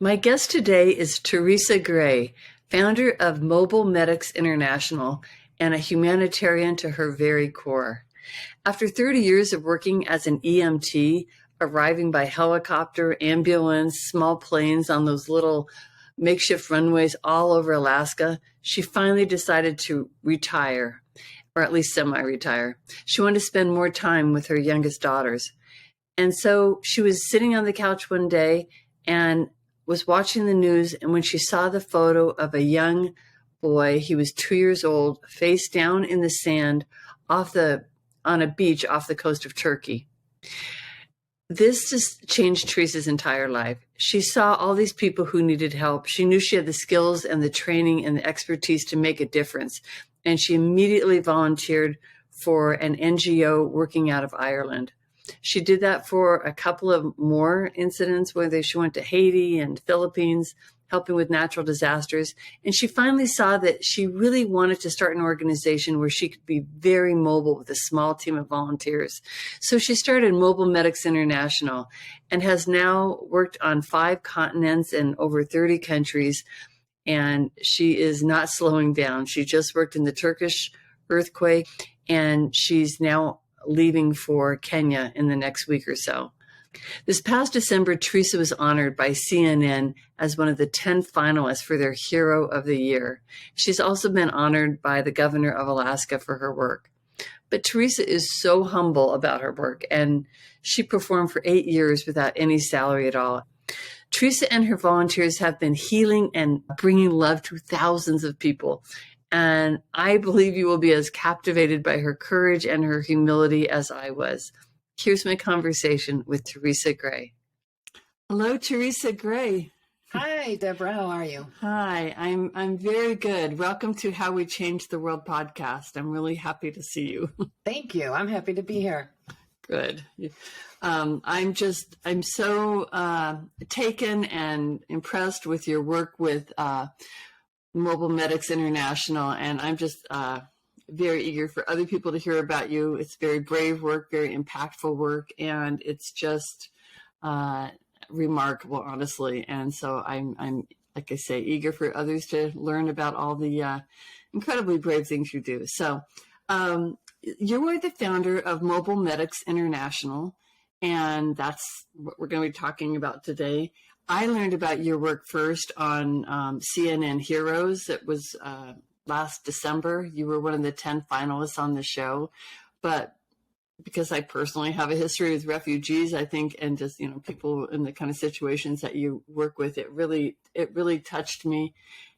My guest today is Teresa Gray, founder of Mobile Medics International and a humanitarian to her very core. After 30 years of working as an EMT, arriving by helicopter, ambulance, small planes on those little makeshift runways all over Alaska, she finally decided to retire, or at least semi-retire. She wanted to spend more time with her youngest daughters. And so she was sitting on the couch one day and was watching the news, and when she saw the photo of a young boy, he was 2 years old, face down in the sand on a beach off the coast of Turkey. This just changed Teresa's entire life. She saw all these people who needed help. She knew she had the skills and the training and the expertise to make a difference. And she immediately volunteered for an NGO working out of Ireland. She did that for a couple of more incidents where she went to Haiti and Philippines, helping with natural disasters. And she finally saw that she really wanted to start an organization where she could be very mobile with a small team of volunteers. So she started Mobile Medics International and has now worked on 5 continents and over 30 countries. And she is not slowing down. She just worked in the Turkish earthquake, and she's now leaving for Kenya in the next week or so. This past December, Teresa was honored by CNN as one of the 10 finalists for their Hero of the Year. She's also been honored by the governor of Alaska for her work. But Teresa is so humble about her work, and she performed for 8 years without any salary at all. Teresa and her volunteers have been healing and bringing love to thousands of people. And I believe you will be as captivated by her courage and her humility as I was. Here's my conversation with Teresa Gray. Hello, Teresa Gray. Hi, Deborah. How are you? Hi, I'm very good. Welcome to How We Changed the World podcast. I'm really happy to see you. Thank you. I'm happy to be here. Good. I'm so taken and impressed with your work with Mobile Medics International, and I'm just very eager for other people to hear about you. It's very brave work, very impactful work, and it's just remarkable, honestly. And so I'm like I say, eager for others to learn about all the incredibly brave things you do. So you were the founder of Mobile Medics International, and that's what we're going to be talking about today. I learned about your work first on CNN Heroes. It was last December. You were one of the 10 finalists on the show. But because I personally have a history with refugees, I think, and just, people in the kind of situations that you work with, it really touched me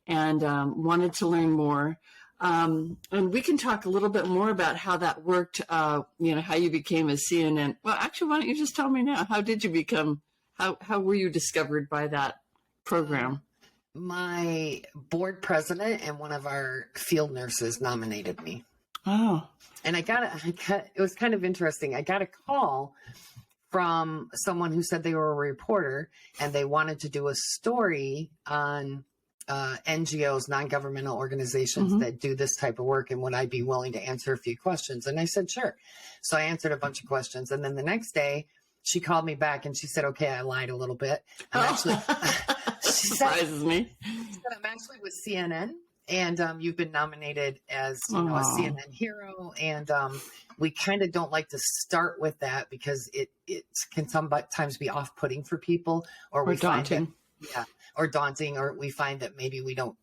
and wanted to learn more. And we can talk a little bit more about how that worked, how you became a CNN. Well, actually, why don't you just tell me now? How did you become How were you discovered by that program? My board president and one of our field nurses nominated me. Oh. And it was kind of interesting. I got a call from someone who said they were a reporter and they wanted to do a story on NGOs, non-governmental organizations that do this type of work, and would I be willing to answer a few questions? And I said, sure. So I answered a bunch of questions. And then the next day, she called me back and she said, okay, I lied a little bit. Surprises me. She said, I'm actually with CNN, and you've been nominated as a CNN hero. And we kind of don't like to start with that because it can sometimes be off-putting for people, or daunting. Or daunting, or we find that maybe we don't,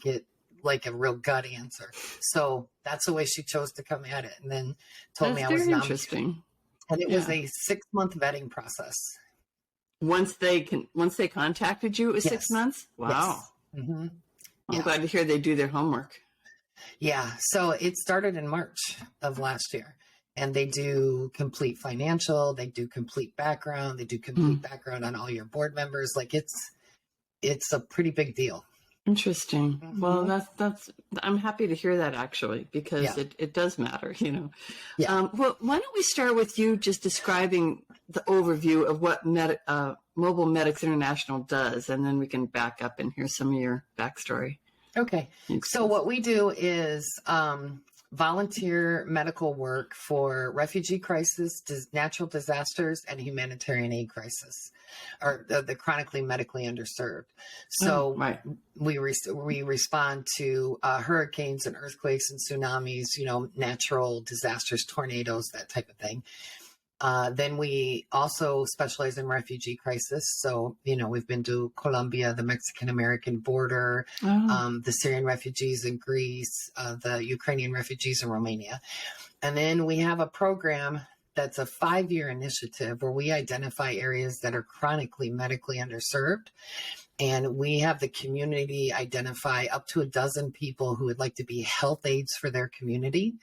get like a real gut answer. So that's the way she chose to come at it, and then told me I was nominated. Interesting. And it was a 6-month vetting process. Once they contacted you, it was 6 months? Wow. Yes. Mm-hmm. I'm glad to hear they do their homework. Yeah. So it started in March of last year. And they do complete financial, they do complete background, they do complete background on all your board members. Like it's a pretty big deal. Interesting. Well, I'm happy to hear that, actually, because it does matter, Yeah. Well, why don't we start with you just describing the overview of what Mobile Medics International does, and then we can back up and hear some of your backstory. Okay. So what we do is volunteer medical work for refugee crisis, natural disasters, and humanitarian aid crisis. or the chronically medically underserved. So right. we respond to hurricanes and earthquakes and tsunamis, natural disasters, tornadoes, that type of thing. Then we also specialize in refugee crisis. So, we've been to Colombia, the Mexican-American border, the Syrian refugees in Greece, the Ukrainian refugees in Romania. And then we have a program that's a 5-year initiative where we identify areas that are chronically medically underserved. And we have the community identify up to a dozen people who would like to be health aides for their community.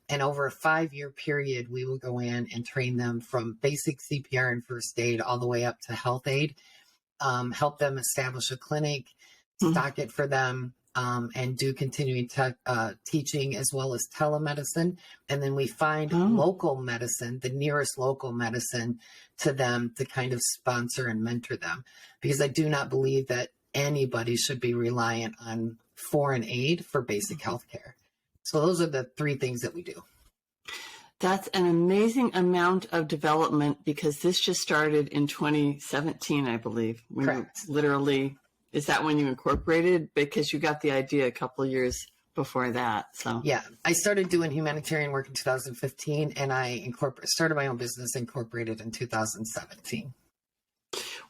And over a 5-year period, we will go in and train them from basic CPR and first aid all the way up to health aid, help them establish a clinic, stock it for them, and do continuing teaching as well as telemedicine. And then we find local medicine, the nearest local medicine to them to kind of sponsor and mentor them. Because I do not believe that anybody should be reliant on foreign aid for basic health care. So those are the 3 things that we do. That's an amazing amount of development, because this just started in 2017, I believe. Correct. Literally, is that when you incorporated? Because you got the idea a couple of years before that. So yeah, I started doing humanitarian work in 2015, and I started my own business, incorporated in 2017.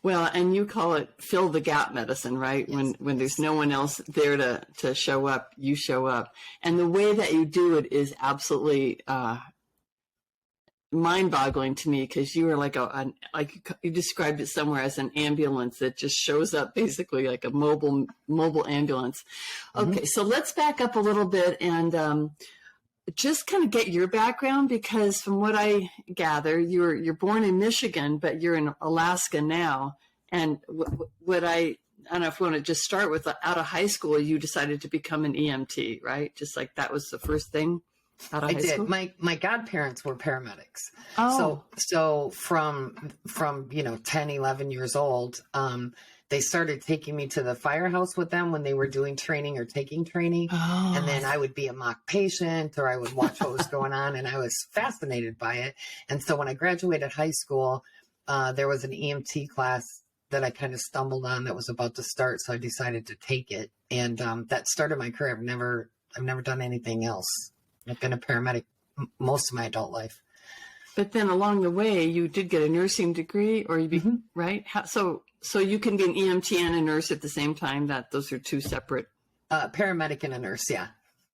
Well, and you call it fill the gap medicine, right? Yes. When there's no one else there to show up, you show up. And the way that you do it is absolutely mind-boggling to me, because you are like you described it somewhere as an ambulance that just shows up, basically like a mobile ambulance. Okay, so let's back up a little bit and just kind of get your background, because from what I gather, you're born in Michigan, but you're in Alaska now. And what I don't know if you want to just start with, out of high school, you decided to become an EMT, right? Just like that was the first thing out of high school? My godparents were paramedics. Oh. So from 10, 11 years old, they started taking me to the firehouse with them when they were doing training or taking training. Oh. And then I would be a mock patient, or I would watch what was going on, and I was fascinated by it. And so when I graduated high school, there was an EMT class that I kind of stumbled on that was about to start. So I decided to take it. And that started my career. I've never done anything else. I've been a paramedic most of my adult life. But then along the way, you did get a nursing degree, or right? So you can be an EMT and a nurse at the same time? That those are 2 separate. Paramedic and a nurse, yeah.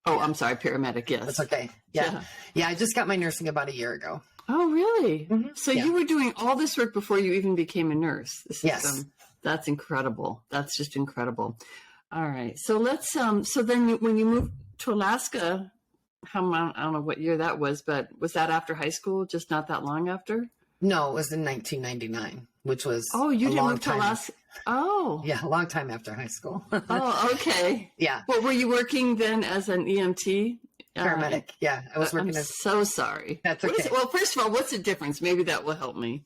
Oh, I'm sorry, paramedic, yes. That's okay. Yeah. I just got my nursing about a year ago. Oh, really? Mm-hmm. So you were doing all this work before you even became a nurse. Yes. That's incredible. That's just incredible. All right. So let's, so then when you moved to Alaska, I don't know what year that was, but was that after high school? Just not that long after? No, it was in 1999, which was you didn't move to Alaska. Oh. Yeah, a long time after high school. Oh, okay. Yeah. Well, were you working then as an EMT? Paramedic. Yeah, I was working as. So sorry. That's okay. Well, first of all, what's the difference? Maybe that will help me.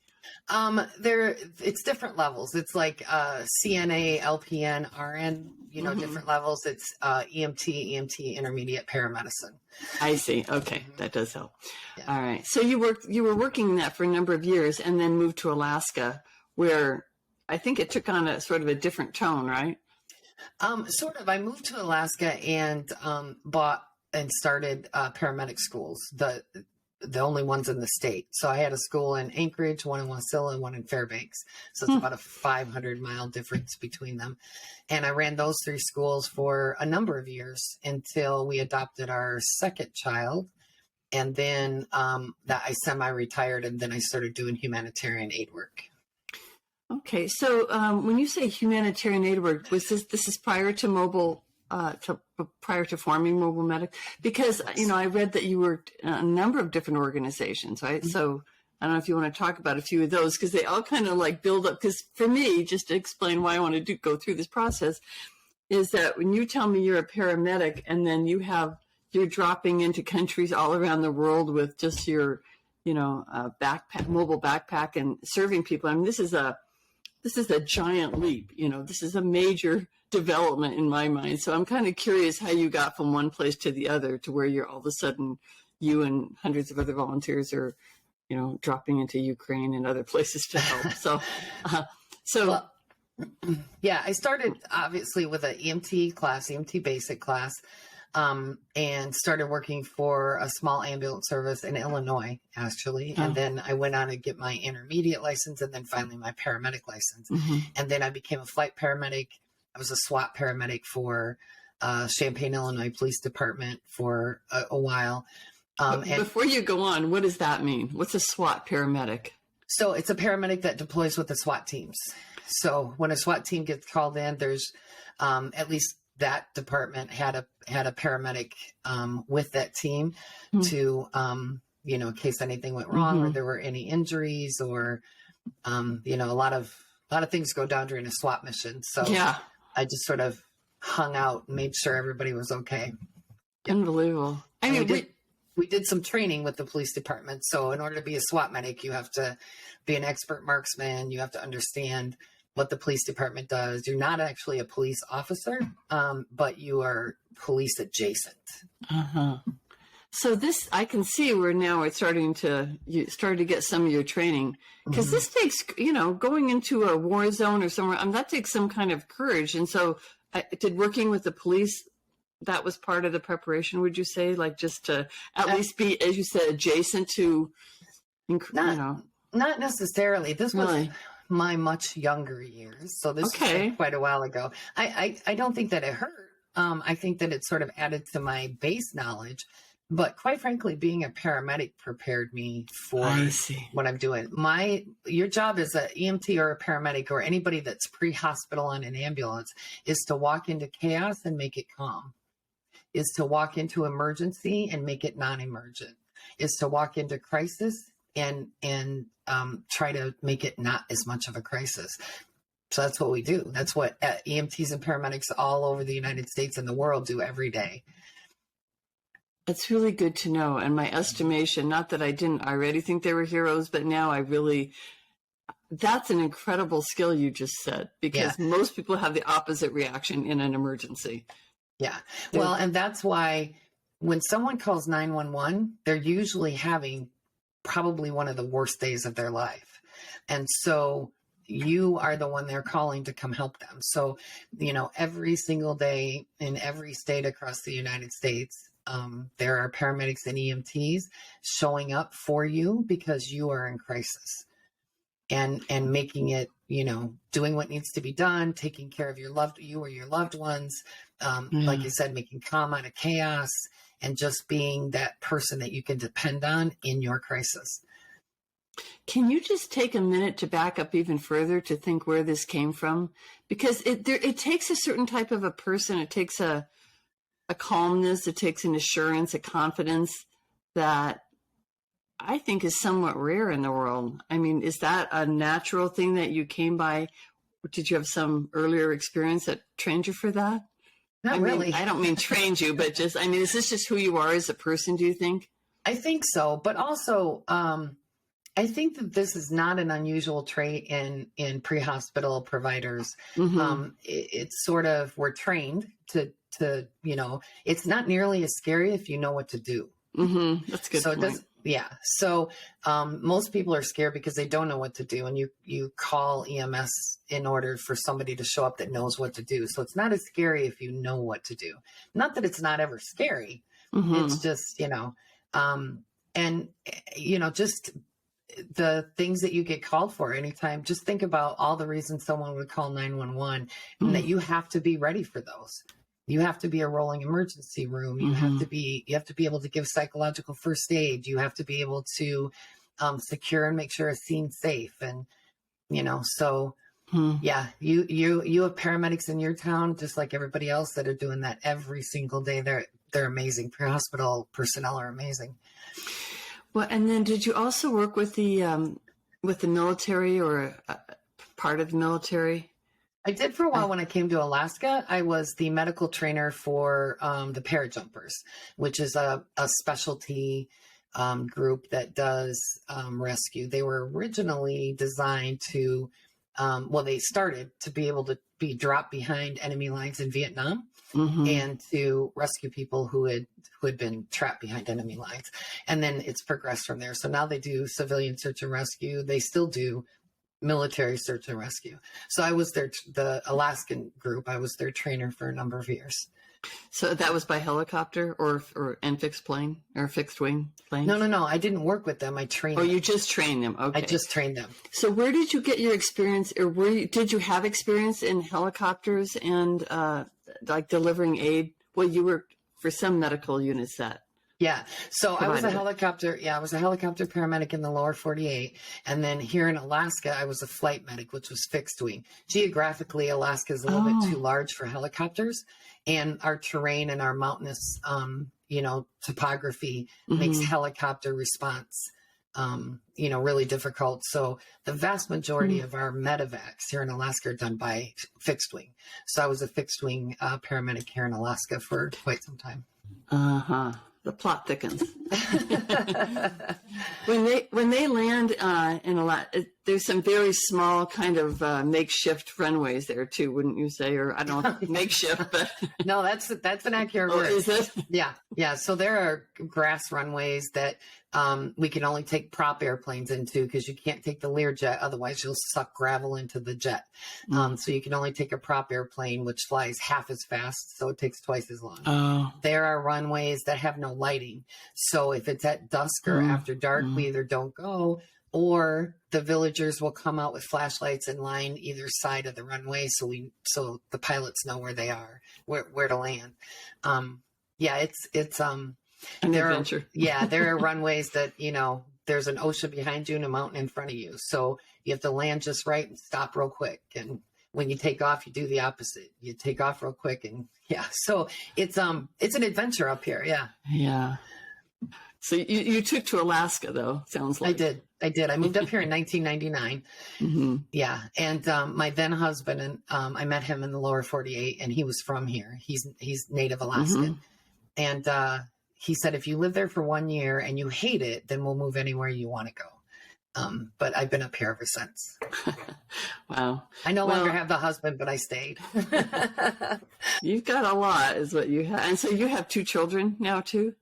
It's different levels. It's like CNA, LPN, RN. Different levels. It's EMT, intermediate, paramedicine. I see. Okay, that does help. Yeah. All right. So you were working that for a number of years, and then moved to Alaska, where I think it took on a sort of a different tone, right? Sort of. I moved to Alaska and bought and started paramedic schools, the only ones in the state. So I had a school in Anchorage, one in Wasilla, one in Fairbanks. So it's about a 500-mile difference between them. And I ran those 3 schools for a number of years until we adopted our second child. And then that I semi-retired, and then I started doing humanitarian aid work. Okay. So when you say humanitarian aid work, this is prior to mobile, prior to forming Mobile Medic? Because, I read that you worked in a number of different organizations, right? Mm-hmm. So I don't know if you want to talk about a few of those, because they all kind of like build up. Because for me, just to explain why I want to go through this process, is that when you tell me you're a paramedic and then you're dropping into countries all around the world with just your, backpack, mobile backpack, and serving people. I mean, this is a giant leap. This is a major development in my mind. So I'm kind of curious how you got from one place to the other to where you're all of a sudden, you and hundreds of other volunteers are, dropping into Ukraine and other places to help. So So, Well, yeah, I started obviously with an EMT class, EMT basic class, and started working for a small ambulance service in Illinois, actually. And then I went on to get my intermediate license and then finally my paramedic license. And then I became a flight paramedic. I was a SWAT paramedic for Champaign, Illinois Police Department for a while. and before you go on, what does that mean? What's a SWAT paramedic? So it's a paramedic that deploys with the SWAT teams. So when a SWAT team gets called in, there's at least that department had a paramedic with that team to in case anything went wrong or there were any injuries or a lot of things go down during a SWAT mission. So I just sort of hung out and made sure everybody was okay. Unbelievable. I mean, we did some training with the police department. So in order to be a SWAT medic, you have to be an expert marksman. You have to understand what the police department does. You're not actually a police officer, but you are police adjacent. So this, I can see where now you started to get some of your training, because this takes, going into a war zone or somewhere, that takes some kind of courage. And so did working with the police, that was part of the preparation, would you say? Like just to at least be, as you said, adjacent to, Not necessarily. This was my much younger years. So this was quite a while ago. I don't think that it hurt. I think that it sort of added to my base knowledge. But quite frankly, being a paramedic prepared me for what I'm doing. Your job as an EMT or a paramedic or anybody that's pre-hospital on an ambulance is to walk into chaos and make it calm, is to walk into emergency and make it non-emergent, is to walk into crisis and try to make it not as much of a crisis. So that's what we do. That's what EMTs and paramedics all over the United States and the world do every day. It's really good to know. And my estimation, not that I didn't already think they were heroes, but now that's an incredible skill you just said, because most people have the opposite reaction in an emergency. Yeah. Well, and that's why when someone calls 911, they're usually having probably one of the worst days of their life. And so you are the one they're calling to come help them. So, every single day in every state across the United States, there are paramedics and EMTs showing up for you because you are in crisis and making it, doing what needs to be done, taking care of you or your loved ones. Like you said, making calm out of chaos and just being that person that you can depend on in your crisis. Can you just take a minute to back up even further to think where this came from? Because it takes a certain type of a person. It takes a calmness, it takes an assurance, a confidence that I think is somewhat rare in the world. I mean, is that a natural thing that you came by? Did you have some earlier experience that trained you for that? Not really. I don't mean trained you, but is this just who you are as a person, do you think? I think so. But also, I think that this is not an unusual trait in pre-hospital providers. It's sort of, we're trained to it's not nearly as scary if you know what to do. That's a good point. So most people are scared because they don't know what to do. And you call EMS in order for somebody to show up that knows what to do. So it's not as scary if you know what to do. Not that it's not ever scary. It's just, just the things that you get called for anytime. Just think about all the reasons someone would call 911 and that you have to be ready for those. You have to be a rolling emergency room. You have to be able to give psychological first aid. You have to be able to secure and make sure a scene's safe. And, you have paramedics in your town, just like everybody else, that are doing that every single day. They're amazing. Pre-hospital personnel are amazing. Well, and then did you also work with the military or part of the military? I did for a while. When I came to Alaska, I was the medical trainer for the parajumpers, which is a specialty group that does rescue. They were originally designed to, they started to be able to be dropped behind enemy lines in Vietnam and to rescue people who had been trapped behind enemy lines. And then it's progressed from there. So now they do civilian search and rescue. They still do military search and rescue. So I was the Alaskan group. I was their trainer for a number of years. So that was by helicopter and fixed plane or fixed wing plane? No. I didn't work with them. I trained them. them. You just trained them. Okay. I just trained them. So where did you get your experience, or did you have experience in helicopters and like delivering aid? Well, you were for some medical units that. Yeah. So I was a helicopter paramedic in the lower 48. And then here in Alaska, I was a flight medic, which was fixed wing. Geographically, Alaska is a little bit too large for helicopters. And our terrain and our mountainous, topography makes helicopter response, really difficult. So the vast majority of our medevacs here in Alaska are done by fixed wing. So I was a fixed wing paramedic here in Alaska for quite some time. The plot thickens. when they land in a lot, there's some very small kind of makeshift runways there too, wouldn't you say? Or I don't know, makeshift, but no, that's an accurate word. Is it? Yeah. So there are grass runways that we can only take prop airplanes into because you can't take the Learjet, otherwise you'll suck gravel into the jet. So you can only take a prop airplane, which flies half as fast, so it takes twice as long. There are runways that have no lighting, so if it's at dusk or after dark, we either don't go, or the villagers will come out with flashlights and line either side of the runway, so the pilots know where they are, where to land. It's an adventure. There are runways that, there's an ocean behind you and a mountain in front of you. So you have to land just right and stop real quick. And when you take off, you do the opposite. You take off real quick so it's an adventure up here. Yeah. Yeah. So you took to Alaska though, sounds like. I did. I moved up here in 1999. Yeah. And my then husband, and I met him in the lower 48, and he was from here. He's native Alaskan. And he said, if you live there for 1 year and you hate it, then we'll move anywhere you want to go. But I've been up here ever since. Wow. I no longer have the husband, but I stayed. You've got a lot is what you have. And so you have 2 children now too?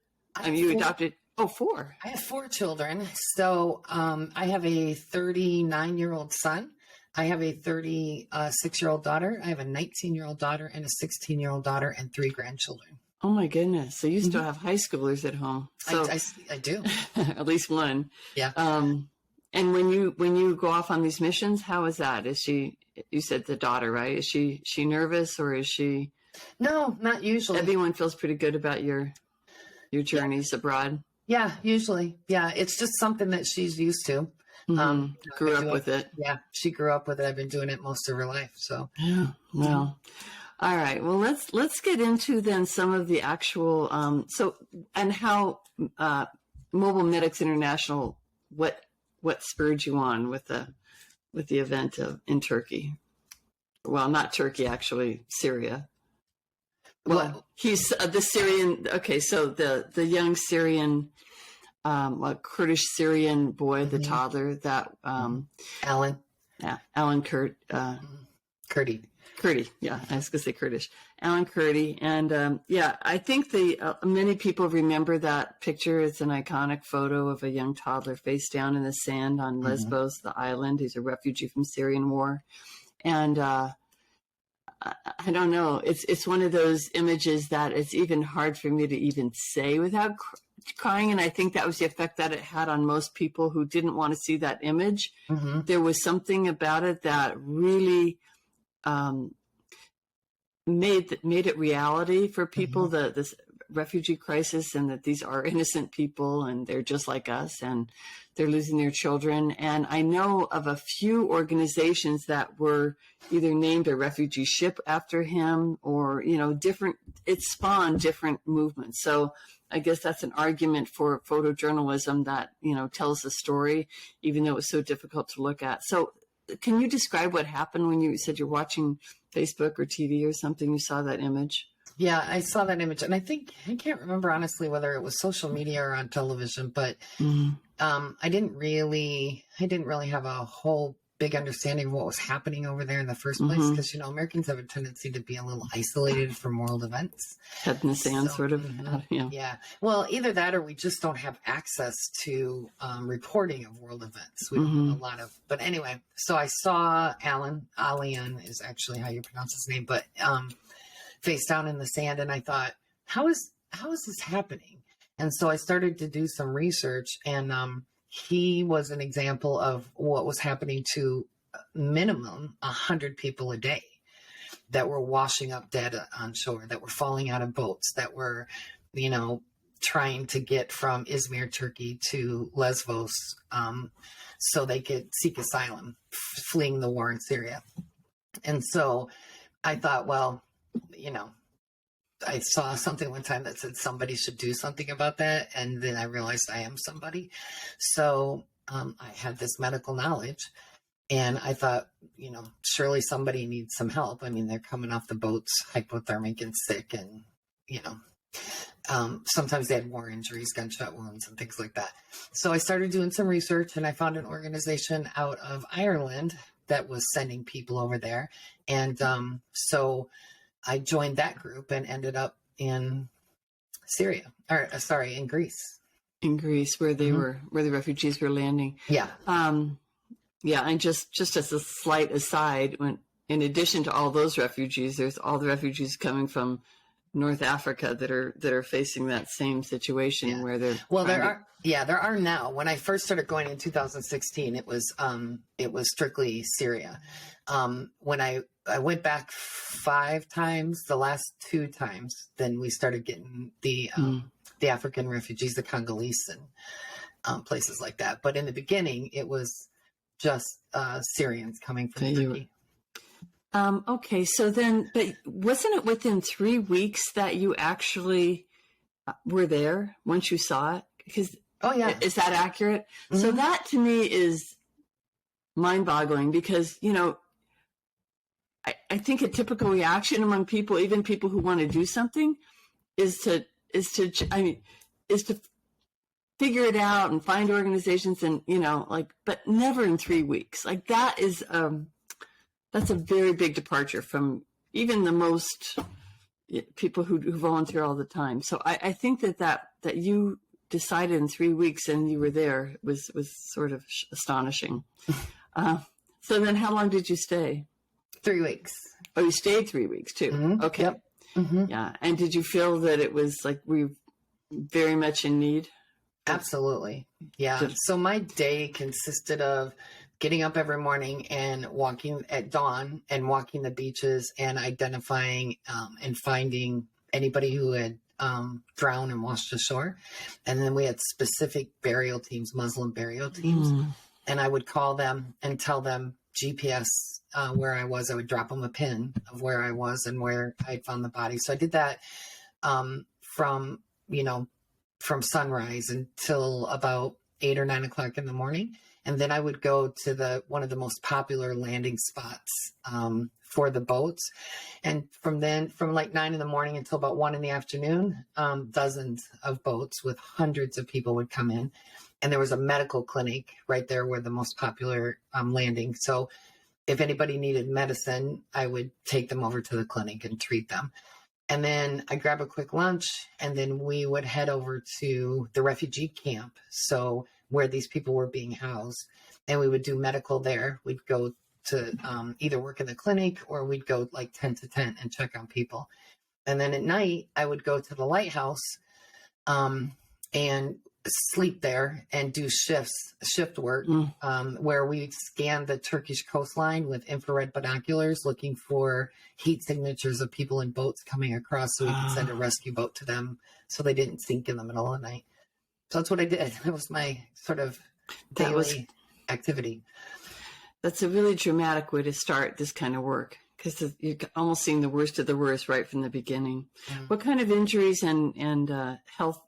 You adopted, 4. I have 4 children. So I have a 39-year-old son. I have a 36-year-old daughter. I have a 19-year-old daughter and a 16-year-old daughter and 3 grandchildren. Oh my goodness. So you still have high schoolers at home. So I do. At least one. Yeah. And when you go off on these missions, how is that? You said the daughter, right? Is she nervous, or is she? No, not usually. Everyone feels pretty good about your journeys abroad. Yeah, usually. Yeah. It's just something that she's used to. Grew up with it. Yeah. She grew up with it. I've been doing it most of her life. So yeah. Well, all right. Well, let's get into then some of the actual, and how, Mobile Medics International, what spurred you on with the event in Turkey? Well, not Turkey, actually, Syria. Well, he's the Syrian. Okay. So the young Syrian, Kurdish Syrian boy, the toddler that, Alan. Yeah. Alan Kurdi. Kurdi, yeah, I was going to say Kurdish. Alan Kurdi. And I think many people remember that picture. It's an iconic photo of a young toddler face down in the sand on Lesbos, the island. He's a refugee from Syrian war. And I don't know, it's one of those images that it's even hard for me to even say without crying. And I think that was the effect that it had on most people who didn't want to see that image. There was something about it that really made it reality for people, this refugee crisis, and that these are innocent people and they're just like us and they're losing their children. And I know of a few organizations that were either named a refugee ship after him or, it spawned different movements. So I guess that's an argument for photojournalism that, tells the story, even though it was so difficult to look at. So can you describe what happened when you said you're watching Facebook or TV or something, you saw that image? Yeah, I saw that image. And I can't remember honestly whether it was social media or on television, but I didn't really have a whole big understanding of what was happening over there in the first place. Because, Americans have a tendency to be a little isolated from world events. Head in the sand, sort of. Yeah. Well, either that or we just don't have access to reporting of world events. We don't have a lot of, but anyway, so I saw Alian is actually how you pronounce his name, but face down in the sand. And I thought, how is this happening? And so I started to do some research, and he was an example of what was happening to minimum 100 people a day that were washing up dead on shore, that were falling out of boats, that were, trying to get from Izmir, Turkey to Lesbos so they could seek asylum, fleeing the war in Syria. And so I thought, well, I saw something one time that said somebody should do something about that. And then I realized I am somebody. So I had this medical knowledge, and I thought, surely somebody needs some help. I mean, they're coming off the boats, hypothermic and sick, and, sometimes they had war injuries, gunshot wounds, and things like that. So I started doing some research, and I found an organization out of Ireland that was sending people over there. And so I joined that group and ended up in in Greece. In Greece, where they were, where the refugees were landing. Yeah. Yeah. And just as a slight aside, in addition to all those refugees, there's all the refugees coming from North Africa that are facing that same situation where they're. Well, there are now. When I first started going in 2016, it was strictly Syria. When I went back 5 times, the last 2 times, then we started getting the African refugees, the Congolese, and places like that. But in the beginning, it was just Syrians coming from Turkey. Okay, so then, but wasn't it within 3 weeks that you actually were there once you saw it? Because is that accurate? So that to me is mind-boggling, because I think a typical reaction among people, even people who want to do something, is to figure it out and find organizations and, but never in 3 weeks. Like that is, that's a very big departure from even the most people who volunteer all the time. So I think that you decided in 3 weeks and you were there was sort of astonishing. So then how long did you stay? 3 weeks. Oh, you stayed 3 weeks too. Okay. Yep. Yeah. And did you feel that it was like we were very much in need? Absolutely. Yeah. So my day consisted of getting up every morning and walking at dawn and walking the beaches and identifying and finding anybody who had drowned and washed ashore. And then we had specific burial teams, Muslim burial teams. And I would call them and tell them GPS where I was. I would drop them a pin of where I was and where I found the body. So I did that from sunrise until about 8 or 9 o'clock in the morning. And then I would go to one of the most popular landing spots for the boats. And from like 9 in the morning until about 1 in the afternoon, dozens of boats with hundreds of people would come in. And there was a medical clinic right there where the most popular landing. So if anybody needed medicine, I would take them over to the clinic and treat them. And then I grab a quick lunch, and then we would head over to the refugee camp. So where these people were being housed, and we would do medical there. We'd go to either work in the clinic or we'd go like tent to tent and check on people. And then at night I would go to the lighthouse and sleep there and do shift work where we scanned the Turkish coastline with infrared binoculars looking for heat signatures of people in boats coming across so we could send a rescue boat to them so they didn't sink in the middle of the night. So that's what I did. That was my sort of daily activity. That's a really dramatic way to start this kind of work, because you're almost seeing the worst of the worst right from the beginning. What kind of injuries and health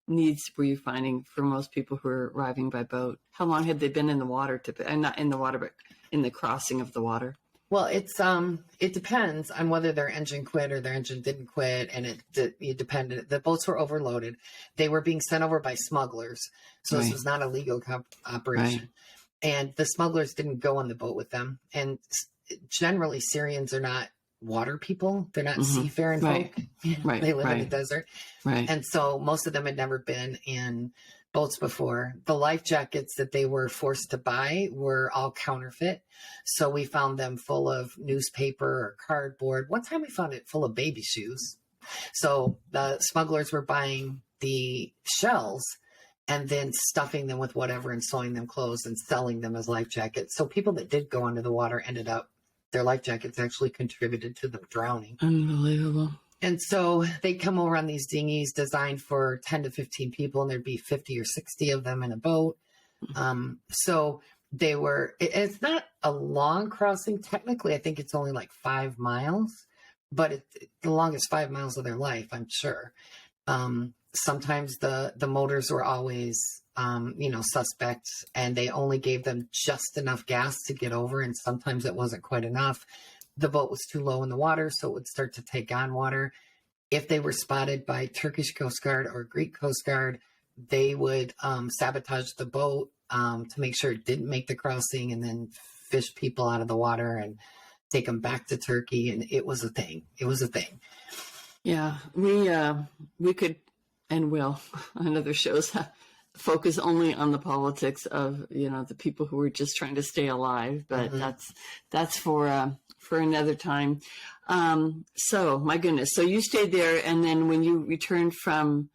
needs were you finding for most people who are arriving by boat? How long had they been in the water, not in the water, but in the crossing of the water? Well, it depends on whether their engine quit or their engine didn't quit, and it depended. The boats were overloaded. They were being sent over by smugglers, so This was not a legal operation. Right. and the smugglers didn't go on the boat with them. And generally Syrians are not water people. They're not seafaring folk. Right. They live in the desert. Right. And so most of them had never been in boats before. The life jackets that they were forced to buy were all counterfeit. So we found them full of newspaper or cardboard. One time we found it full of baby shoes. So the smugglers were buying the shells and then stuffing them with whatever and sewing them closed and selling them as life jackets. So people that did go under the water ended up, their life jackets actually contributed to them drowning. Unbelievable. And so they'd come over on these dinghies designed for 10 to 15 people, and there'd be 50 or 60 of them in a boat. So they were, it's not a long crossing. Technically, I think it's only like 5 miles, but it's the longest 5 miles of their life, I'm sure. Sometimes the motors were always, suspect, and they only gave them just enough gas to get over. And sometimes it wasn't quite enough. The boat was too low in the water, so it would start to take on water. If they were spotted by Turkish Coast Guard or Greek Coast Guard, they would sabotage the boat to make sure it didn't make the crossing, and then fish people out of the water and take them back to Turkey. And it was a thing. It was a thing. Yeah, we could and will on other shows focus only on the politics of the people who are just trying to stay alive, but that's for another time. So my goodness, so you stayed there, and then when you returned from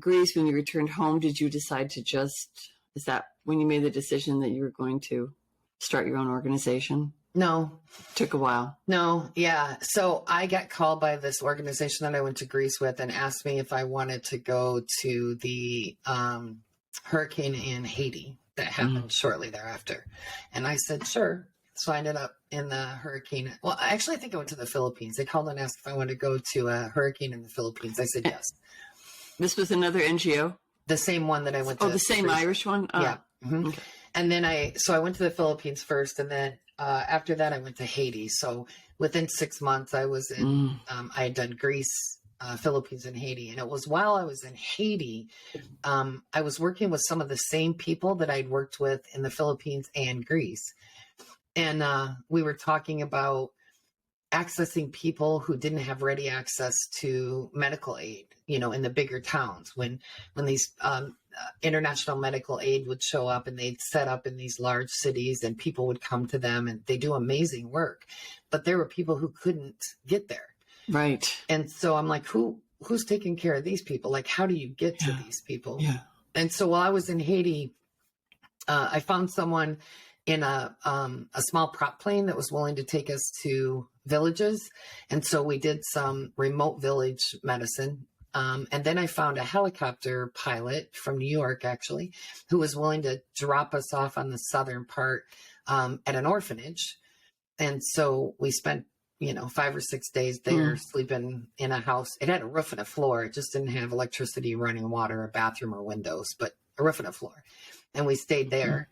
Greece, when you returned home, did you decide to is that when you made the decision that you were going to start your own organization? No. Took a while. No, yeah. So I got called by this organization that I went to Greece with and asked me if I wanted to go to the hurricane in Haiti that happened shortly thereafter. And I said, sure. So I ended up in the hurricane. Well, actually, I think I went to the Philippines. They called and asked if I wanted to go to a hurricane in the Philippines. I said yes. This was another NGO? The same one that I went to. Oh, the same Greece. Irish one? Yeah. Okay. And then I went to the Philippines first, and then after that I went to Haiti. So within 6 months I was in, I had done Greece, Philippines, and Haiti. And it was while I was in Haiti, I was working with some of the same people that I'd worked with in the Philippines and Greece. And we were talking about accessing people who didn't have ready access to medical aid, in the bigger towns. When these international medical aid would show up, and they'd set up in these large cities, and people would come to them, and they do amazing work. But there were people who couldn't get there. Right. And so I'm like, who's taking care of these people? Like, how do you get to these people? Yeah. And so while I was in Haiti, I found someone in a small prop plane that was willing to take us to villages. And so we did some remote village medicine. And then I found a helicopter pilot from New York, actually, who was willing to drop us off on the southern part at an orphanage. And so we spent, 5 or 6 days there sleeping in a house. It had a roof and a floor. It just didn't have electricity, running water, a bathroom, or windows, but a roof and a floor. And we stayed there.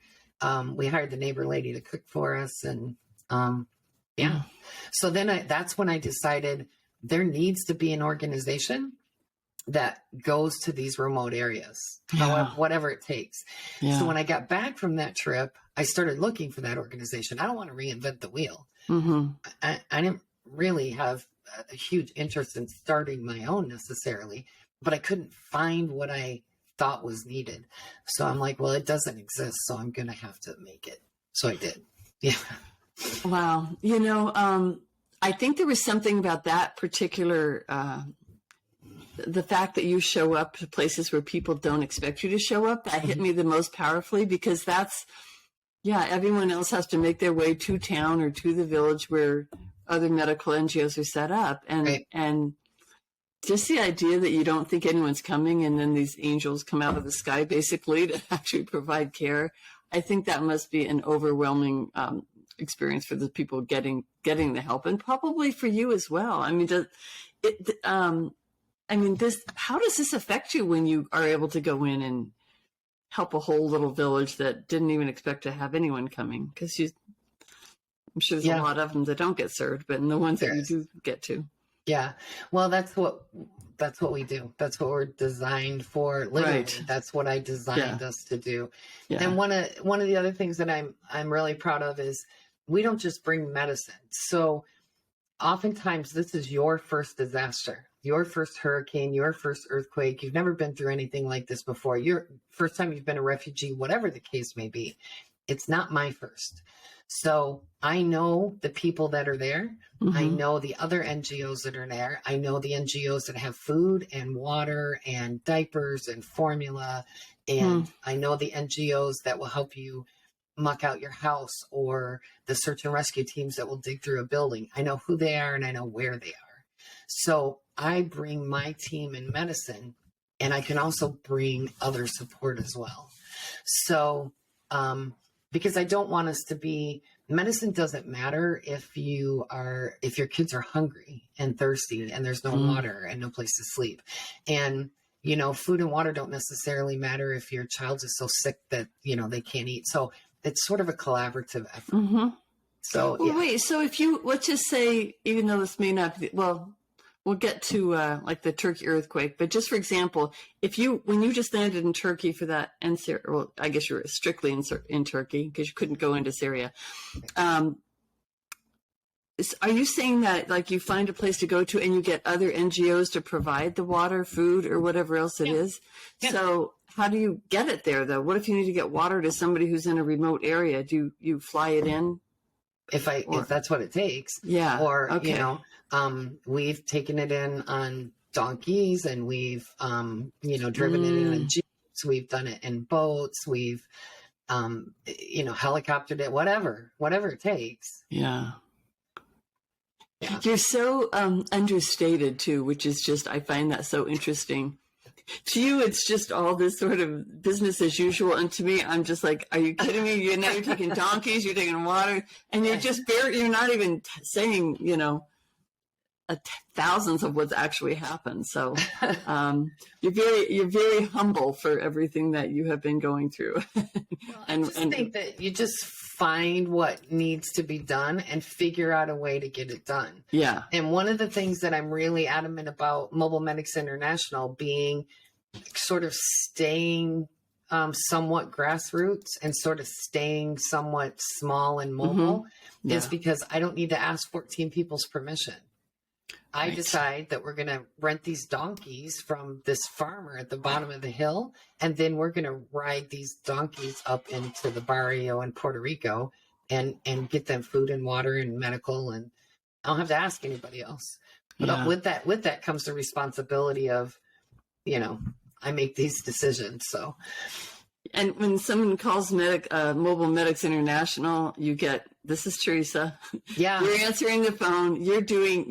We hired the neighbor lady to cook for us. And so then that's when I decided there needs to be an organization that goes to these remote areas, whatever it takes. Yeah. So when I got back from that trip, I started looking for that organization. I don't want to reinvent the wheel. I didn't really have a huge interest in starting my own necessarily, but I couldn't find what I thought was needed. So I'm like, well, it doesn't exist, so I'm going to have to make it. So I did. Yeah. Wow. I think there was something about that particular, the fact that you show up to places where people don't expect you to show up, that hit me the most powerfully, because everyone else has to make their way to town or to the village where other medical NGOs are set up. And just the idea that you don't think anyone's coming, and then these angels come out of the sky basically to actually provide care. I think that must be an overwhelming experience for the people getting the help, and probably for you as well. I mean, how does this affect you when you are able to go in and help a whole little village that didn't even expect to have anyone coming? Because I'm sure there's a lot of them that don't get served, but the ones that you do get to. Yeah. Well, that's that's what we do. That's what we're designed for. Literally, Right. that's what I designed Yeah. us to do. Yeah. And one of the other things that I'm really proud of is we don't just bring medicine. So oftentimes this is your first disaster, your first hurricane, your first earthquake. You've never been through anything like this before. Your first time you've been a refugee, whatever the case may be. It's not my first. So I know the people that are there. I know the other NGOs that are there. I know the NGOs that have food and water and diapers and formula. And I know the NGOs that will help you muck out your house, or the search and rescue teams that will dig through a building. I know who they are and I know where they are. So I bring my team in medicine, and I can also bring other support as well. So, because I don't want us to be, medicine doesn't matter if your kids are hungry and thirsty and there's no water and no place to sleep. And, you know, food and water don't necessarily matter if your child is so sick that, you know, they can't eat. So it's sort of a collaborative effort. So, well, wait, so if you, let's just say, even though this may not be, well, we'll get to like the Turkey earthquake, but just for example, when you just landed in Turkey for that, and Syria, well, I guess you were strictly in Turkey because you couldn't go into Syria. Are you saying that like you find a place to go to and you get other NGOs to provide the water, food, or whatever else it is? Yeah. So how do you get it there though? What if you need to get water to somebody who's in a remote area? Do you fly it in? If that's what it takes. Yeah. Or, okay. You know, we've taken it in on donkeys, and we've, you know, driven it in jeeps. We've done it in boats. We've, you know, helicoptered it, whatever it takes. Yeah. Yeah. You're so understated too, which is just, I find that so interesting. To you, it's just all this sort of business as usual. And to me, I'm just like, are you kidding me? You're taking donkeys, you're taking water, and you're not even saying, you know, thousands of what's actually happened. So you're very humble for everything that you have been going through. Well, I think that you just find what needs to be done and figure out a way to get it done. Yeah. And one of the things that I'm really adamant about Mobile Medics International being sort of staying somewhat grassroots and sort of staying somewhat small and mobile is because I don't need to ask 14 people's permission. I decide that we're going to rent these donkeys from this farmer at the bottom of the hill, and then we're going to ride these donkeys up into the barrio in Puerto Rico and get them food and water and medical, and I don't have to ask anybody else. But with that comes the responsibility of, you know, I make these decisions. So, and when someone calls Mobile Medics International, you get, this is Teresa. Yeah. You're answering the phone. You're doing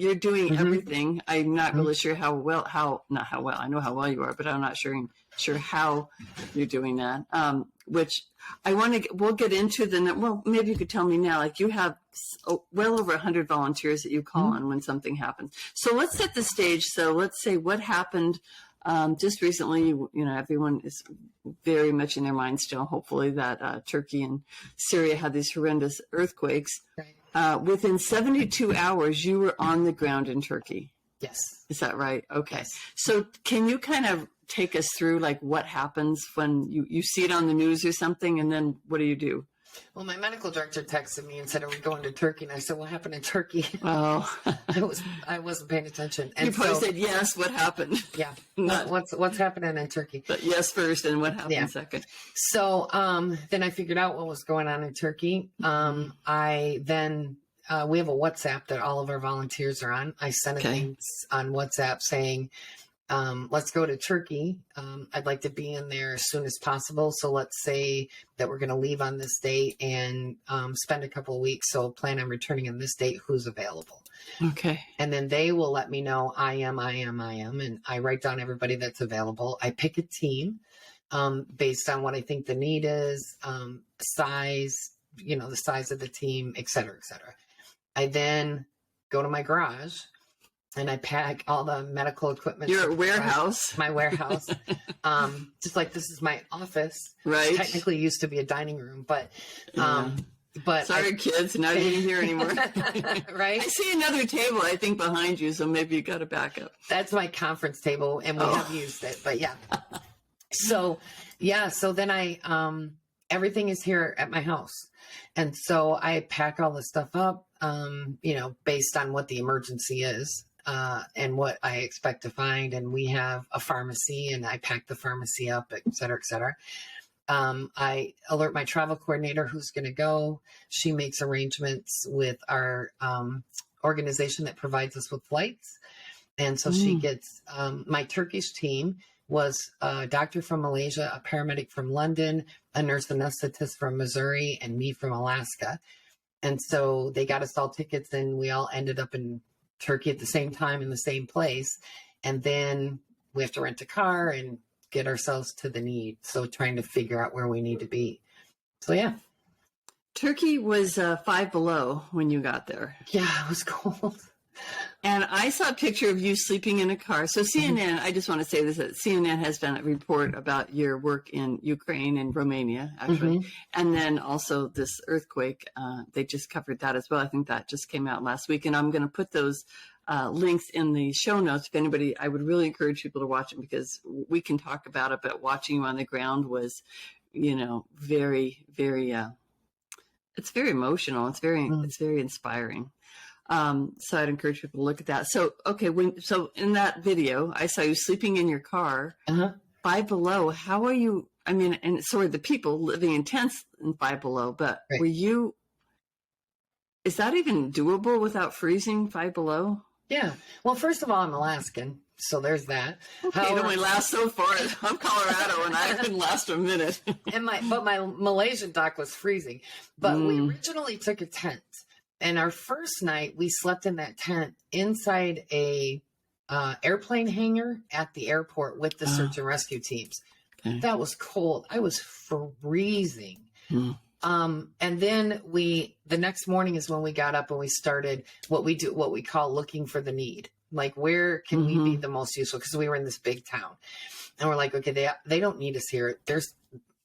everything. I'm not really sure not how well, I know how well you are, but I'm not sure how you're doing that. Which we'll get into well, maybe you could tell me now, like you have well over 100 volunteers that you call on when something happens. So let's set the stage. So let's say what happened just recently. You know, everyone is very much in their mind still, hopefully, that Turkey and Syria had these horrendous earthquakes. Right. Within 72 hours, you were on the ground in Turkey. Yes. Is that right? Okay. Yes. So can you kind of take us through like what happens when you see it on the news or something, and then what do you do? Well, my medical director texted me and said, "Are we going to Turkey?" And I said, "What happened in Turkey?" Oh, I wasn't paying attention. And you probably said yes. What happened? Yeah. What's happening in Turkey? But yes first, and what happened second. So then I figured out what was going on in Turkey. We have a WhatsApp that all of our volunteers are on. I sent a thing on WhatsApp saying, let's go to Turkey. I'd like to be in there as soon as possible. So let's say that we're going to leave on this date and spend a couple of weeks. So plan on returning on this date. Who's available? Okay. And then they will let me know I am. And I write down everybody that's available. I pick a team based on what I think the need is, size, you know, the size of the team, et cetera, et cetera. I then go to my garage and I pack all the medical equipment. Your warehouse. My warehouse. Just like this is my office. Right. Which technically used to be a dining room, but But sorry, kids, not even here anymore. Right? I see another table, I think, behind you, so maybe you got to back up. That's my conference table, and we have used it, but yeah. So then everything is here at my house. And so I pack all the stuff up, based on what the emergency is, and what I expect to find. And we have a pharmacy, and I pack the pharmacy up, et cetera, et cetera. I alert my travel coordinator who's going to go. She makes arrangements with our organization that provides us with flights. And so she gets my Turkish team was a doctor from Malaysia, a paramedic from London, a nurse anesthetist from Missouri, and me from Alaska. And so they got us all tickets, and we all ended up in Turkey at the same time in the same place. And then we have to rent a car and get ourselves to the need. So trying to figure out where we need to be. So yeah. Turkey was 5 below when you got there. Yeah, it was cold. And I saw a picture of you sleeping in a car. So CNN, I just want to say this, that CNN has done a report about your work in Ukraine and Romania, actually. And then also this earthquake, they just covered that as well. I think that just came out last week. And I'm going to put those links in the show notes. If anybody, I would really encourage people to watch it, because we can talk about it, but watching you on the ground was, very, very, it's very emotional. It's very inspiring. So I'd encourage people to look at that. So, okay. So in that video, I saw you sleeping in your car, 5 below. How are you? I mean, and sorry, the people living in tents in 5 below, but Right. were you, is that even doable without freezing 5 below? Yeah. Well, first of all, I'm Alaskan, so there's that. Okay, it only lasts so far. I'm Colorado, and I couldn't last a minute. But my Malaysian dock was freezing. But we originally took a tent, and our first night we slept in that tent inside a airplane hangar at the airport with the search and rescue teams. Okay. That was cold. I was freezing. And then the next morning is when we got up and we started what we call looking for the need. Like, where can we be the most useful? Because we were in this big town, and we're like, okay, they don't need us here. There's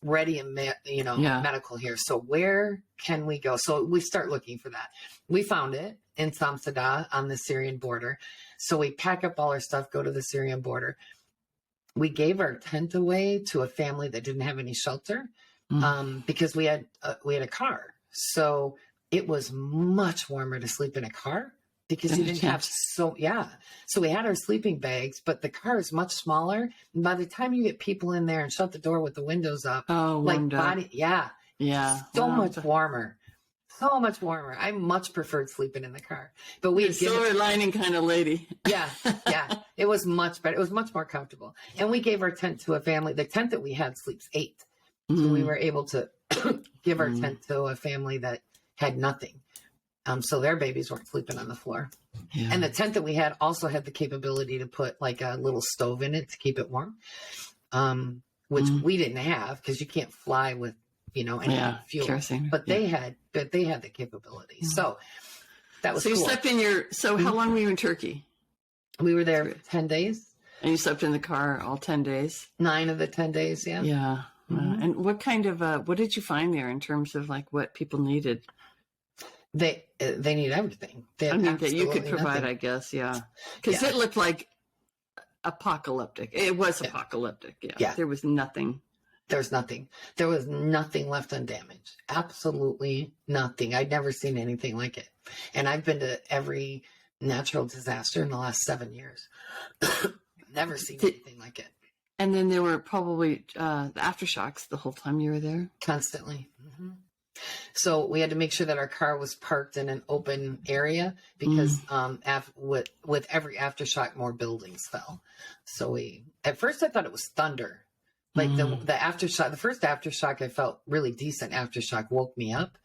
ready and medical here. So where can we go? So we start looking for that. We found it in Samsada on the Syrian border. So we pack up all our stuff, go to the Syrian border. We gave our tent away to a family that didn't have any shelter. Because we had a car, so it was much warmer to sleep in a car because you didn't have so we had our sleeping bags, but the car is much smaller. And by the time you get people in there and shut the door with the windows up, so much warmer. So much warmer. I much preferred sleeping in the car, but we had silver lining kind of lady. Yeah. It was much better. It was much more comfortable. And we gave our tent to a family. The tent that we had sleeps 8. So we were able to give our tent to a family that had nothing. So their babies weren't sleeping on the floor. Yeah. And the tent that we had also had the capability to put like a little stove in it to keep it warm, which we didn't have because you can't fly with, any fuel. Kerosene. But they had the capability. So that was cool. So you slept in how long were you in Turkey? We were there 10 days. And you slept in the car all 10 days? 9 of the 10 days, yeah. Yeah. And what kind of what did you find there in terms of like what people needed? They need everything. That you could provide, nothing. I guess, because it looked like apocalyptic. It was apocalyptic. Yeah. There was nothing. There's nothing. There was nothing left undamaged. Absolutely nothing. I'd never seen anything like it. And I've been to every natural disaster in the last 7 years. Never seen anything like it. And then there were probably the aftershocks the whole time you were there? Constantly. So we had to make sure that our car was parked in an open area because with every aftershock, more buildings fell. So at first I thought it was thunder. Like the aftershock, the first aftershock, I felt really decent aftershock woke me up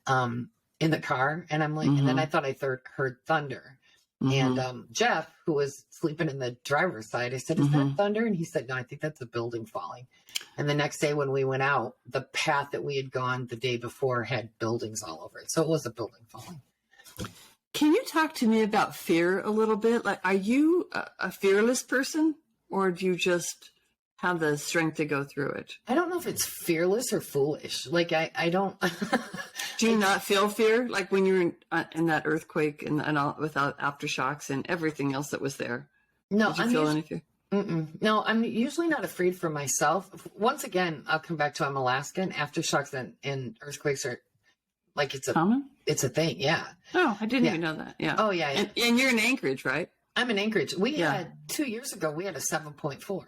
in the car. And I'm like, and then I thought I heard thunder. And Jeff, who was sleeping in the driver's side, I said, is that thunder? And he said, no, I think that's a building falling. And the next day when we went out, the path that we had gone the day before had buildings all over it. So it was a building falling. Can you talk to me about fear a little bit? Like, are you a fearless person, or do you just have the strength to go through it? I don't know if it's fearless or foolish. Like I don't. Do you not feel fear? Like when you're in that earthquake and all, without aftershocks and everything else that was there? No, Did you feel any fear? No, I'm usually not afraid for myself. Once again, I'll come back to I'm Alaskan. Aftershocks and earthquakes are like it's a Common? It's a thing. Yeah. Oh, I didn't even know that. Yeah. Oh yeah. And you're in Anchorage, right? I'm in Anchorage. We had 2 years ago. We had a 7.4.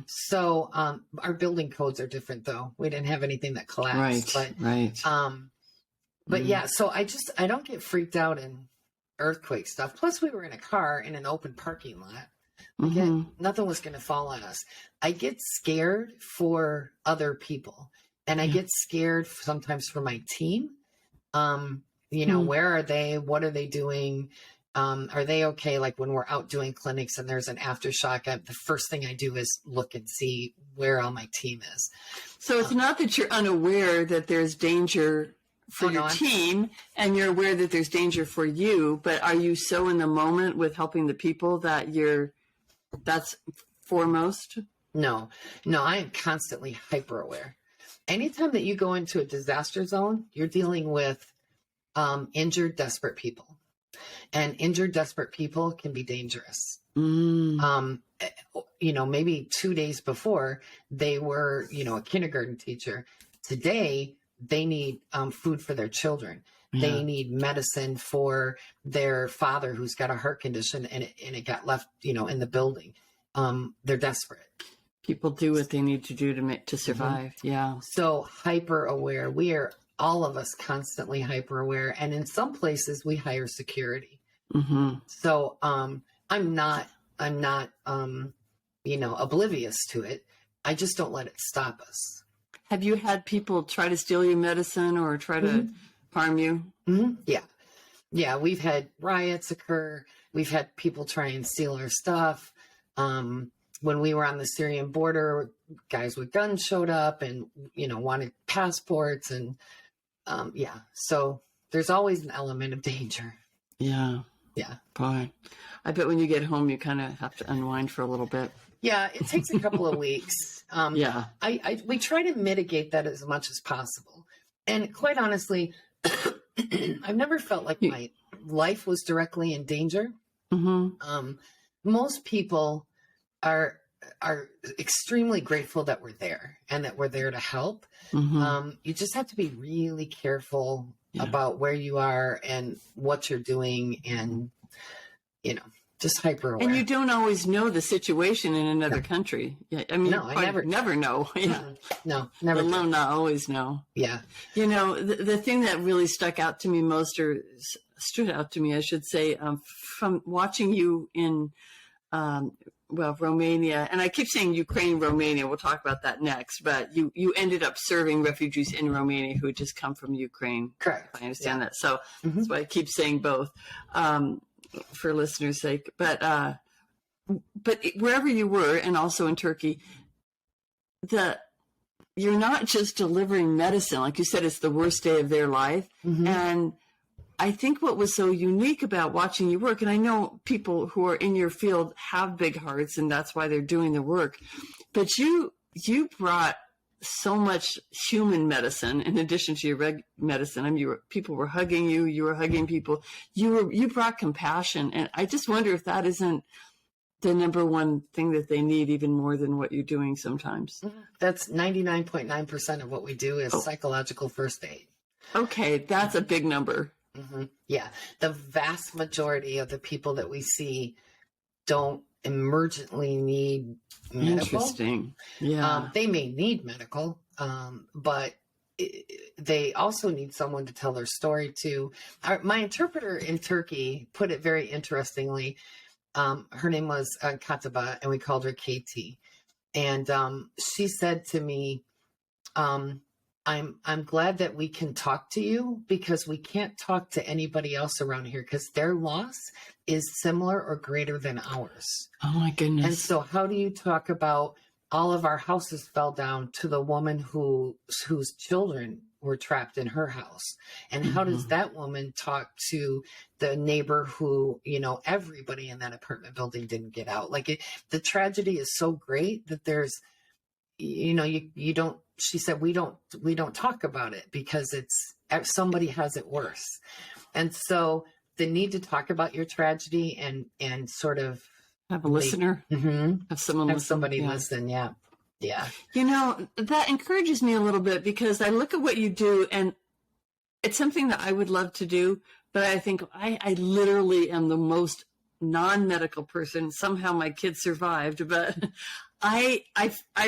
So our building codes are different, though. We didn't have anything that collapsed. Right. But yeah. So I don't get freaked out in earthquake stuff. Plus, we were in a car in an open parking lot. Nothing was going to fall on us. I get scared for other people, and I get scared sometimes for my team. Where are they? What are they doing? Are they okay? Like when we're out doing clinics and there's an aftershock, the first thing I do is look and see where all my team is. So it's not that you're unaware that there's danger for your team and you're aware that there's danger for you, but are you so in the moment with helping the people that that's foremost? No, I am constantly hyper aware. Anytime that you go into a disaster zone, you're dealing with injured, desperate people. And injured, desperate people can be dangerous. Maybe 2 days before they were, a kindergarten teacher. Today, they need food for their children. Yeah. They need medicine for their father who's got a heart condition and it got left, in the building. They're desperate. People do what they need to do to survive. Yeah. So hyper aware. We are all of us constantly hyper aware. And in some places we hire security. So I'm not oblivious to it. I just don't let it stop us. Have you had people try to steal your medicine or try to harm you? Yeah. We've had riots occur. We've had people try and steal our stuff. When we were on the Syrian border, guys with guns showed up and, wanted passports and, so there's always an element of danger. Yeah. Boy, I bet when you get home, you kind of have to unwind for a little bit. Yeah, it takes a couple of weeks. We try to mitigate that as much as possible. And quite honestly, I've never felt like my life was directly in danger. Most people are extremely grateful that we're there and that we're there to help. You just have to be really careful about where you are and what you're doing and, just hyper aware. And you don't always know the situation in another country. Yeah, I mean, I never know. No, never. Let alone not always know. Yeah. The thing that really stuck out to me most, or stood out to me, I should say, from watching you in, Romania, and I keep saying Ukraine, Romania, we'll talk about that next, but you ended up serving refugees in Romania who had just come from Ukraine. Correct. I understand that. So that's why I keep saying both, for listeners' sake. But wherever you were, and also in Turkey, you're not just delivering medicine. Like you said, it's the worst day of their life. And I think what was so unique about watching you work, and I know people who are in your field have big hearts and that's why they're doing the work, but you brought so much human medicine in addition to your medicine. I mean, people were hugging you, you were hugging people, you brought compassion. And I just wonder if that isn't the number one thing that they need even more than what you're doing sometimes. That's 99.9% of what we do is psychological first aid. Okay. That's a big number. Yeah. The vast majority of the people that we see don't emergently need medical. Interesting. Yeah. They may need medical, but they also need someone to tell their story to. My interpreter in Turkey put it very interestingly. Her name was Kataba, and we called her KT. And she said to me, I'm glad that we can talk to you because we can't talk to anybody else around here because their loss is similar or greater than ours. Oh my goodness. And so how do you talk about all of our houses fell down to the woman whose children were trapped in her house. And how does that woman talk to the neighbor who, everybody in that apartment building didn't get out? Like the tragedy is so great that there's, you don't, she said, we don't talk about it because somebody has it worse. And so the need to talk about your tragedy and sort of have a listener, have somebody listen. Yeah. Yeah. That encourages me a little bit because I look at what you do and it's something that I would love to do, but I think I literally am the most non-medical person. Somehow my kids survived, but I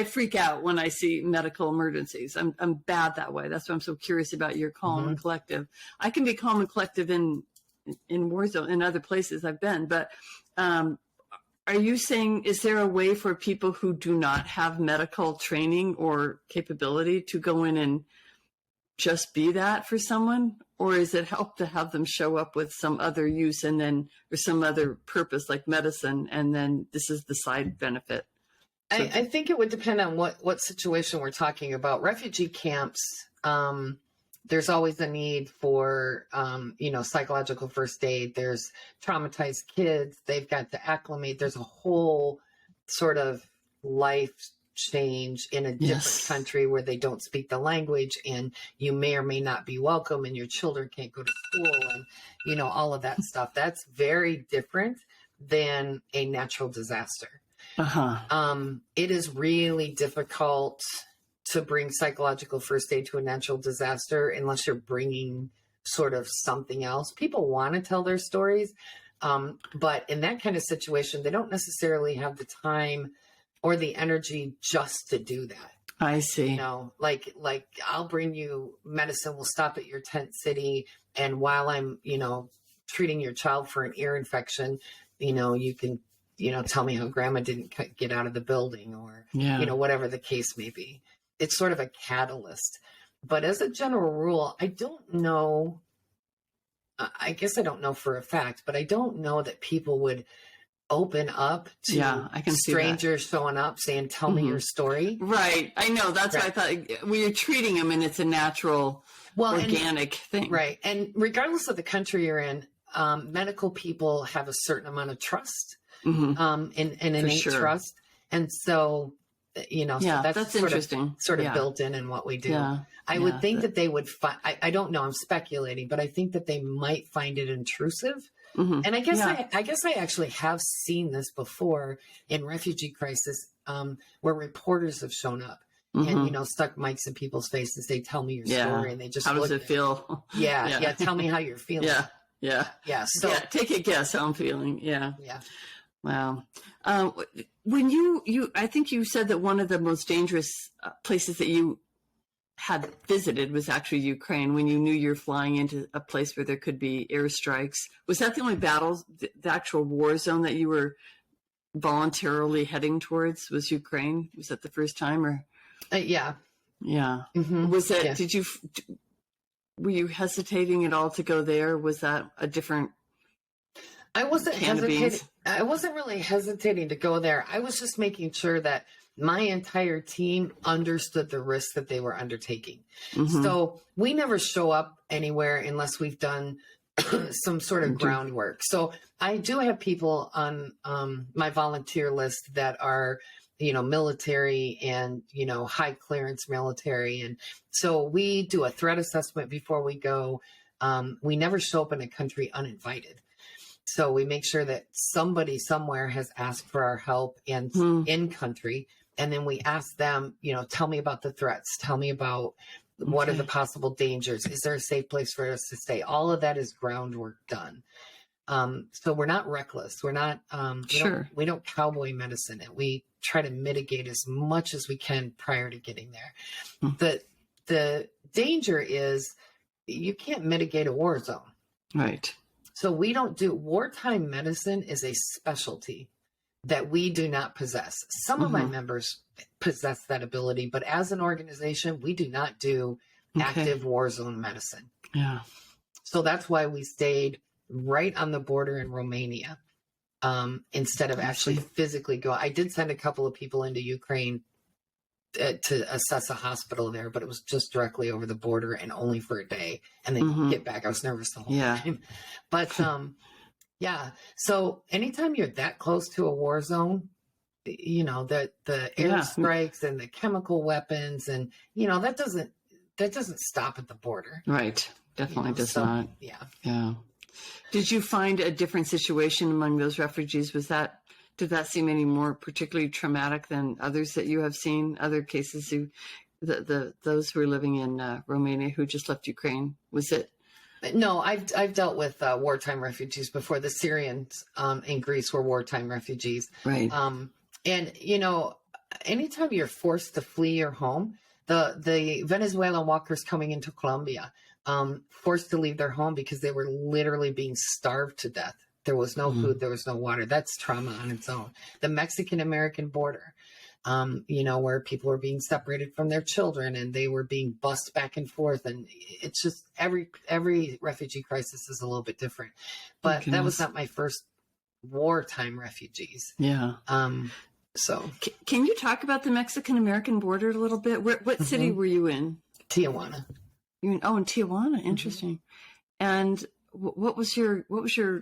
freak out when I see medical emergencies. I'm bad that way. That's why I'm so curious about your calm and collective. I can be calm and collective in war zone, in other places I've been, but are you saying, is there a way for people who do not have medical training or capability to go in and just be that for someone? Or is it help to have them show up with some other use and then, or some other purpose like medicine, and then this is the side benefit? So, I think it would depend on what situation we're talking about. Refugee camps, there's always a need for, psychological first aid. There's traumatized kids. They've got to acclimate. There's a whole sort of life change in a different country where they don't speak the language and you may or may not be welcome and your children can't go to school and, all of that stuff. That's very different than a natural disaster. It is really difficult to bring psychological first aid to a natural disaster unless you're bringing sort of something else. People want to tell their stories, but in that kind of situation, they don't necessarily have the time or the energy just to do that. I see. Like I'll bring you medicine. We'll stop at your tent city, and while I'm, treating your child for an ear infection, you can, tell me how grandma didn't get out of the building, or whatever the case may be. It's sort of a catalyst. But as a general rule, I don't know. I guess I don't know for a fact, but I don't know that people would open up to strangers showing up saying, tell me your story. Right. I know. That's what I thought. When you're treating them and it's a natural, organic thing. Right. And regardless of the country you're in, medical people have a certain amount of trust, and innate trust. And so, so that's interesting. Sort of built in what we do. Yeah. I would think that they would find, I don't know, I'm speculating, but I think that they might find it intrusive. And I guess I actually have seen this before in refugee crisis, where reporters have shown up and, stuck mics in people's faces. They tell me your story and they just, how does it feel? Yeah. Tell me how you're feeling. Yeah. So take a guess how I'm feeling. Yeah. Wow. When I think you said that one of the most dangerous places that you had visited was actually Ukraine, when you knew you were flying into a place where there could be airstrikes. Was that the only battles, the actual war zone that you were voluntarily heading towards was Ukraine? Was that the first time, or? Yeah. Was that, were you hesitating at all to go there? Was that a different? I wasn't hesitating. I wasn't really hesitating to go there. I was just making sure that my entire team understood the risk that they were undertaking. So we never show up anywhere unless we've done some sort of groundwork. So I do have people on my volunteer list that are, military and, high clearance military. And so we do a threat assessment before we go. We never show up in a country uninvited. So we make sure that somebody somewhere has asked for our help and in country. And then we ask them, tell me about the threats. Tell me about what are the possible dangers. Is there a safe place for us to stay? All of that is groundwork done. So we're not reckless. We're not, we don't cowboy medicine it. We try to mitigate as much as we can prior to getting there. The danger is you can't mitigate a war zone. Right. So we don't do wartime medicine is a specialty that we do not possess. Some of my members possess that ability, but as an organization, we do not do active war zone medicine. Yeah. So that's why we stayed right on the border in Romania, instead of actually physically go. I did send a couple of people into Ukraine to assess a hospital there, but it was just directly over the border and only for a day, and then get back. I was nervous the whole time, but yeah. So anytime you're that close to a war zone, you know, the airstrikes and the chemical weapons, and you know, that doesn't stop at the border. Right. Definitely does not. Yeah. Yeah. Did you find a different situation among those refugees? Did that seem any more particularly traumatic than others that you have seen? Other cases those who are living in Romania who just left Ukraine? Was it? No, I've dealt with wartime refugees before. The Syrians in Greece were wartime refugees. Right. And you know, anytime you're forced to flee your home, the Venezuelan walkers coming into Colombia, forced to leave their home because they were literally being starved to death. There was no food, there was no water. That's trauma on its own. The Mexican-American border, you know, where people were being separated from their children and they were being bussed back and forth. And it's just every refugee crisis is a little bit different. But that was not my first wartime refugees. Yeah. So can you talk about the Mexican-American border a little bit? What city were you in? Tijuana. In Tijuana. Interesting. And what was your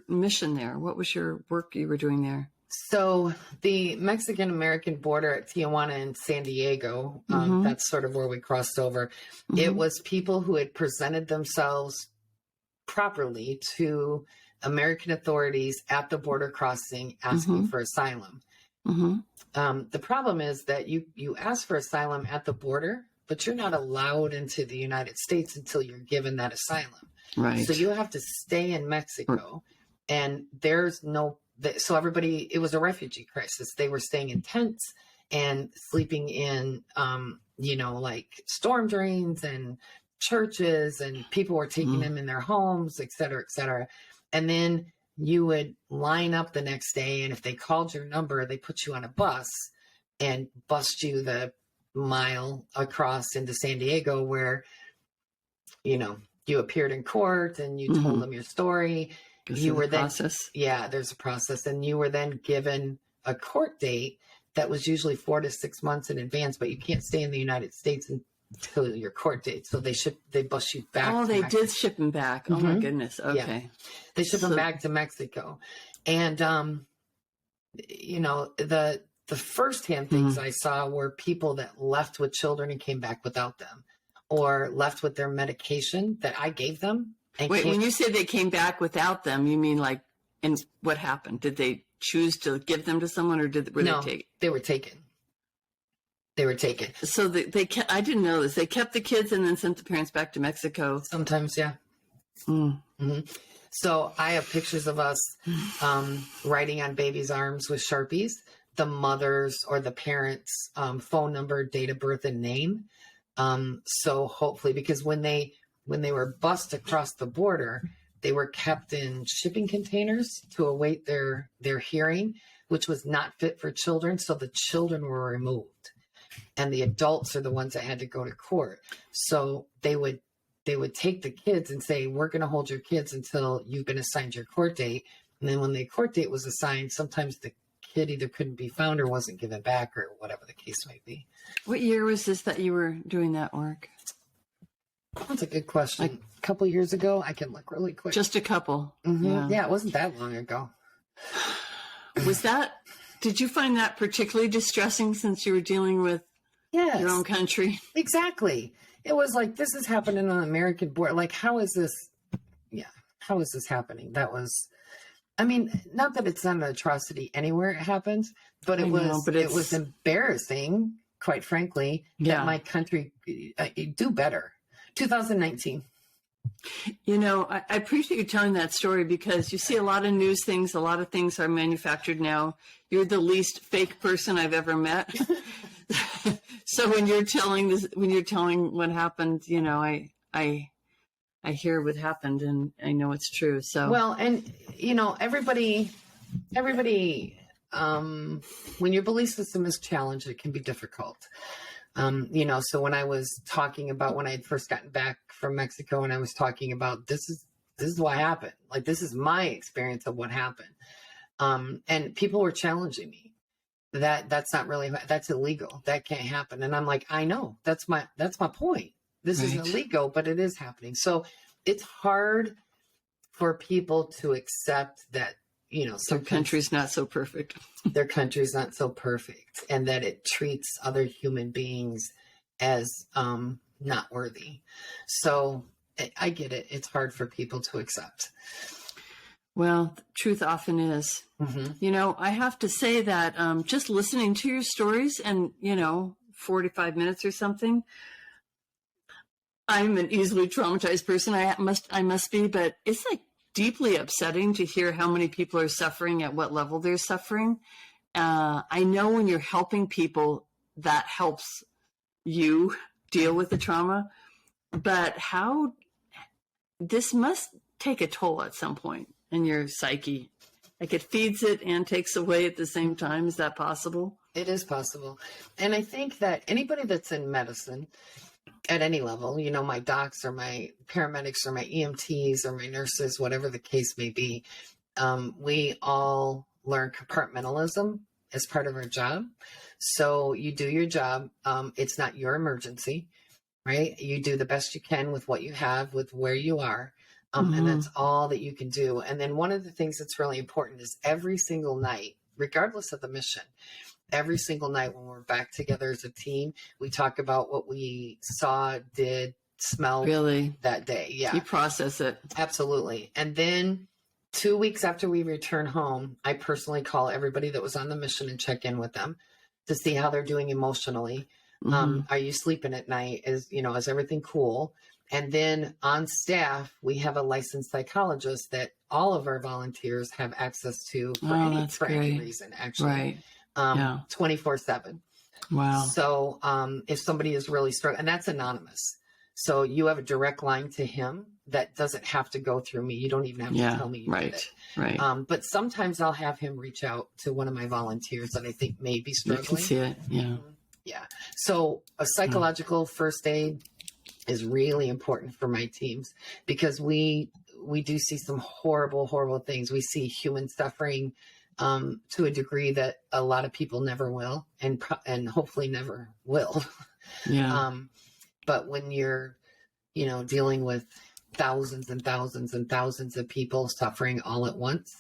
mission there? What was your work you were doing there? So the Mexican-American border at Tijuana and San Diego, that's sort of where we crossed over. It was people who had presented themselves properly to American authorities at the border crossing asking for asylum. The problem is that you ask for asylum at the border, but you're not allowed into the United States until you're given that asylum. Right. So you have to stay in Mexico, and there's no, so everybody, it was a refugee crisis. They were staying in tents and sleeping in, you know, like storm drains and churches, and people were taking them in their homes, et cetera, et cetera. And then you would line up the next day, and if they called your number, they put you on a bus and bust you the mile across into San Diego, where, you know, you appeared in court and you told them your story. You were then, there's a process, and you were then given a court date that was usually 4 to 6 months in advance, but you can't stay in the United States until your court date. So they bus you back. Oh, they did ship them back. Oh my goodness. Okay. Yeah. They ship them back to Mexico. And, you know, the firsthand things I saw were people that left with children and came back without them, or left with their medication that I gave them. And wait, when you say they came back without them, you mean like, and what happened? Did they choose to give them to someone, or were they taken? They were taken. They were taken. So they kept, I didn't know this. They kept the kids and then sent the parents back to Mexico. Sometimes, yeah. So I have pictures of us writing on babies' arms with Sharpies, the mother's or the parents' phone number, date of birth, and name. So hopefully, because when they were bussed across the border, they were kept in shipping containers to await their hearing, which was not fit for children. So the children were removed, and the adults are the ones that had to go to court. So they would take the kids and say, we're going to hold your kids until you've been assigned your court date. And then when the court date was assigned, sometimes the kid either couldn't be found or wasn't given back, or whatever the case may be. What year was this that you were doing that work? That's a good question. Like a couple of years ago. I can look really quick. Just a couple. Yeah, it wasn't that long ago. Did you find that particularly distressing, since you were dealing with your own country? Exactly. It was like, this is happening on the American border. Like, how is this? Yeah. How is this happening? That was, I mean, not that it's not an atrocity anywhere it happens, but it was embarrassing, quite frankly, that my country do better. 2019. You know, I appreciate you telling that story, because you see a lot of news things. A lot of things are manufactured now. You're the least fake person I've ever met. So when you're telling what happened, you know, I hear what happened, and I know it's true. So well, and you know, everybody, when your belief system is challenged, it can be difficult. You know, so when I was talking about when I had first gotten back from Mexico, and I was talking about this is what happened. Like, this is my experience of what happened. And people were challenging me. that's not really, that's illegal. That can't happen. And I'm like, I know, that's my point. This is illegal, but it is happening. So it's hard for people to accept that, their country's not so perfect. Their country's not so perfect, and that it treats other human beings as not worthy. So I get it. It's hard for people to accept. Well, the truth often is. Mm-hmm. I have to say that just listening to your stories and, 45 minutes or something, I'm an easily traumatized person. I must be, but it's like deeply upsetting to hear how many people are suffering, at what level they're suffering. I know when you're helping people, that helps you deal with the trauma, but how this must take a toll at some point in your psyche. Like it feeds it and takes away at the same time. Is that possible? It is possible. And I think that anybody that's in medicine at any level, my docs or my paramedics or my EMTs or my nurses, whatever the case may be, we all learn compartmentalism as part of our job. So you do your job. It's not your emergency, right? You do the best you can with what you have, with where you are. And that's all that you can do. And then one of the things that's really important is every single night, regardless of the mission, every single night when we're back together as a team, we talk about what we saw, did, smelled that day. Yeah. You process it. Absolutely. And then 2 weeks after we return home, I personally call everybody that was on the mission and check in with them to see how they're doing emotionally. Are you sleeping at night? Is everything cool? And then on staff, we have a licensed psychologist that all of our volunteers have access to for any reason, actually. Right. 24/7. Wow. So if somebody is really struggling, and that's anonymous. So you have a direct line to him that doesn't have to go through me. You don't even have to tell me you did it. Right. But sometimes I'll have him reach out to one of my volunteers that I think may be struggling. You can see it. Yeah. Yeah. So a psychological first aid is really important for my teams, because we do see some horrible, horrible things. We see human suffering to a degree that a lot of people never will, and hopefully never will. Yeah. But when you're, dealing with thousands and thousands and thousands of people suffering all at once,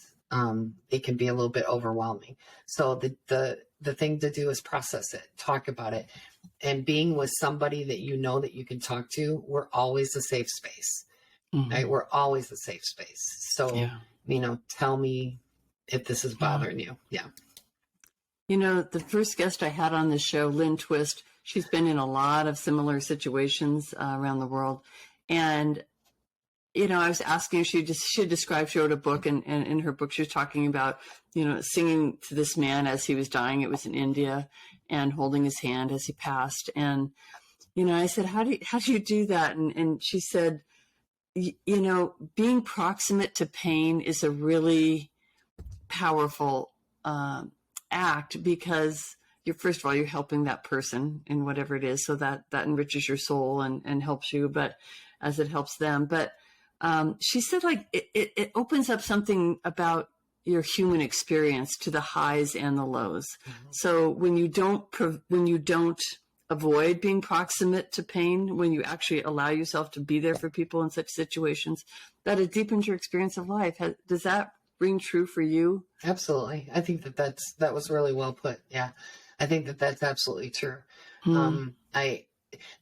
it can be a little bit overwhelming. So the thing to do is process it, talk about it, and being with somebody that that you can talk to. We're always a safe space, right? We're always a safe space. So, tell me if this is bothering you. Yeah. The first guest I had on this show, Lynn Twist, she's been in a lot of similar situations around the world. And, I was asking her, she described, she wrote a book, and in her book, she was talking about, singing to this man as he was dying. It was in India, and holding his hand as he passed. And, I said, how do you do that? And she said, being proximate to pain is a really powerful act, because first of all, you're helping that person in whatever it is. So that enriches your soul and helps you, but as it helps them. But she said, like, it opens up something about your human experience to the highs and the lows. So when you don't avoid being proximate to pain, when you actually allow yourself to be there for people in such situations, that it deepens your experience of life. Does that ring true for you? Absolutely. I think that was really well put. Yeah. I think that's absolutely true.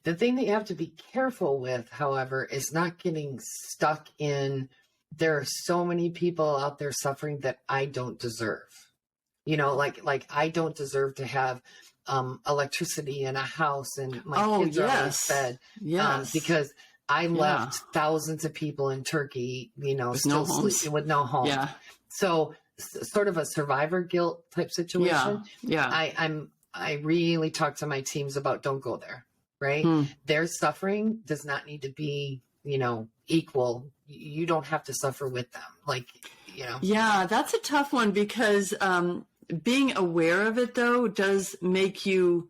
The thing that you have to be careful with, however, is not getting stuck in, there are so many people out there suffering that I don't deserve. Like I don't deserve to have electricity in a house, and my kids are always fed. Yes. Because I left thousands of people in Turkey, still sleeping with no home. Yeah. So sort of a survivor guilt type situation. Yeah. I really talk to my teams about, don't go there, right? Their suffering does not need to be, equal. You don't have to suffer with them. Yeah, that's a tough one, because being aware of it, though, does make you,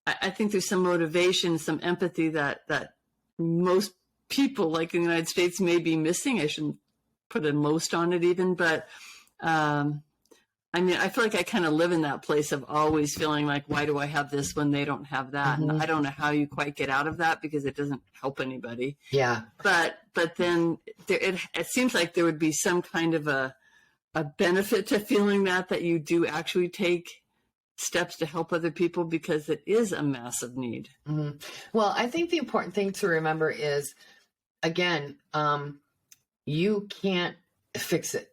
I think there's some motivation, some empathy that most people, like in the United States, may be missing. I shouldn't put a most on it even, but I mean, I feel like I kind of live in that place of always feeling like, why do I have this when they don't have that? Mm-hmm. And I don't know how you quite get out of that because it doesn't help anybody. Yeah. But then it seems like there would be some kind of a benefit to feeling that you do actually take steps to help other people because it is a massive need. Mm-hmm. Well, I think the important thing to remember is, again, you can't fix it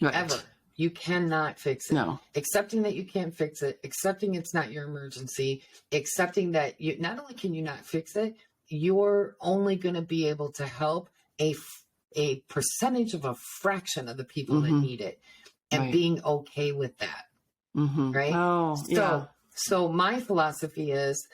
ever. You cannot fix it. No. Accepting that you can't fix it, accepting it's not your emergency, accepting that you not only can you not fix it, you're only going to be able to help a percentage of a fraction of the people that need it, and being okay with that. Right? Oh, yeah. So my philosophy is,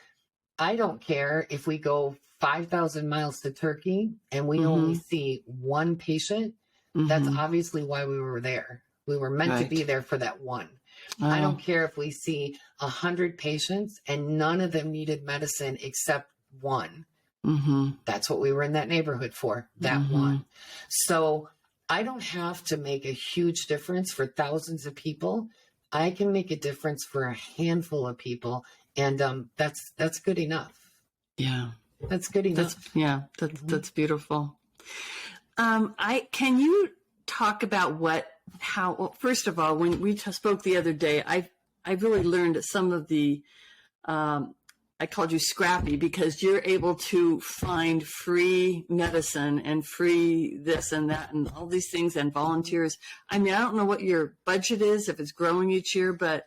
I don't care if we go 5,000 miles to Turkey and we only see one patient. That's obviously why we were there. We were meant to be there for that one. I don't care if we see 100 patients and none of them needed medicine except one. That's what we were in that neighborhood for, that one. So I don't have to make a huge difference for thousands of people. I can make a difference for a handful of people. And that's good enough. Yeah. That's good enough. That's beautiful. Can you talk about well, first of all, when we spoke the other day, I really learned that some of the, I called you scrappy because you're able to find free medicine and free this and that and all these things and volunteers. I mean, I don't know what your budget is, if it's growing each year, but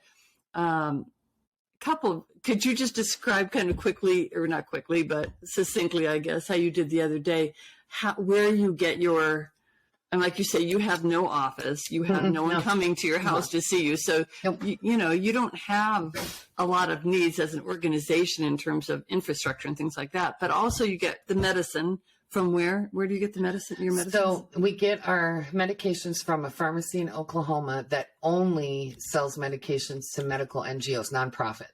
could you just describe kind of quickly, or not quickly, but succinctly, I guess, how you did the other day, where you get your, and like you say, you have no office, you have no one coming to your house to see you. So, you don't have a lot of needs as an organization in terms of infrastructure and things like that. But also you get the medicine from where? Where do you get the medicine, your medicine? So we get our medications from a pharmacy in Oklahoma that only sells medications to medical NGOs, nonprofits.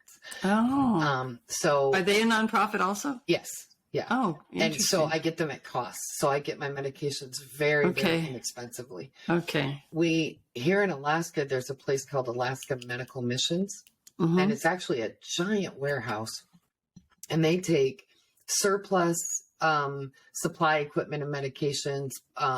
Oh. So are they a nonprofit also? Yes. Yeah. Oh, and so I get them at cost. So I get my medications very, very inexpensively. Okay. Here in Alaska, there's a place called Alaska Medical Missions, and it's actually a giant warehouse, and they take surplus supply equipment and medications,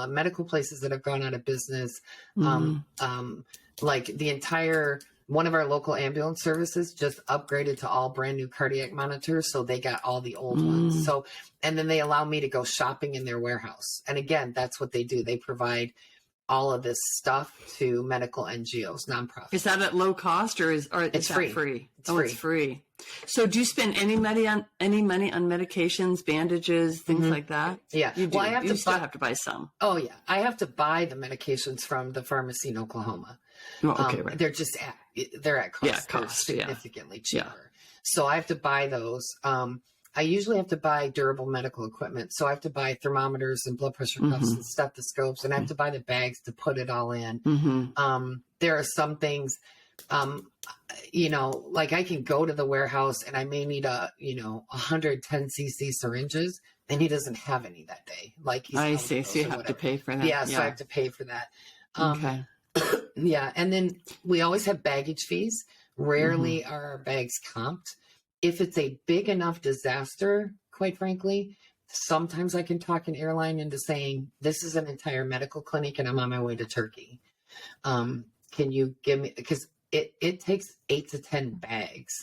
medical places that have gone out of business, like the entire. One of our local ambulance services just upgraded to all brand new cardiac monitors. So they got all the old ones. So, and then they allow me to go shopping in their warehouse. And again, that's what they do. They provide all of this stuff to medical NGOs, nonprofits. Is that at low cost or is it's that free? Free? It's free. It's free. So do you spend any money on medications, bandages, things like that? Yeah. You do. Well, You still have to buy some. Oh yeah. I have to buy the medications from the pharmacy in Oklahoma. Oh, okay, right. They're just they're at cost. Yeah, cost. They're significantly cheaper. So I have to buy those. I usually have to buy durable medical equipment. So I have to buy thermometers and blood pressure cuffs and stethoscopes, and I have to buy the bags to put it all in. There are some things, like I can go to the warehouse and I may need 110 cc syringes, and he doesn't have any that day. Like I see. So you have to pay for that. Yeah, so I have to pay for that. Okay. Yeah, and then we always have baggage fees. Rarely are our bags comped. If it's a big enough disaster, quite frankly, sometimes I can talk an airline into saying, this is an entire medical clinic and I'm on my way to Turkey. Can you give me, because it takes 8 to 10 bags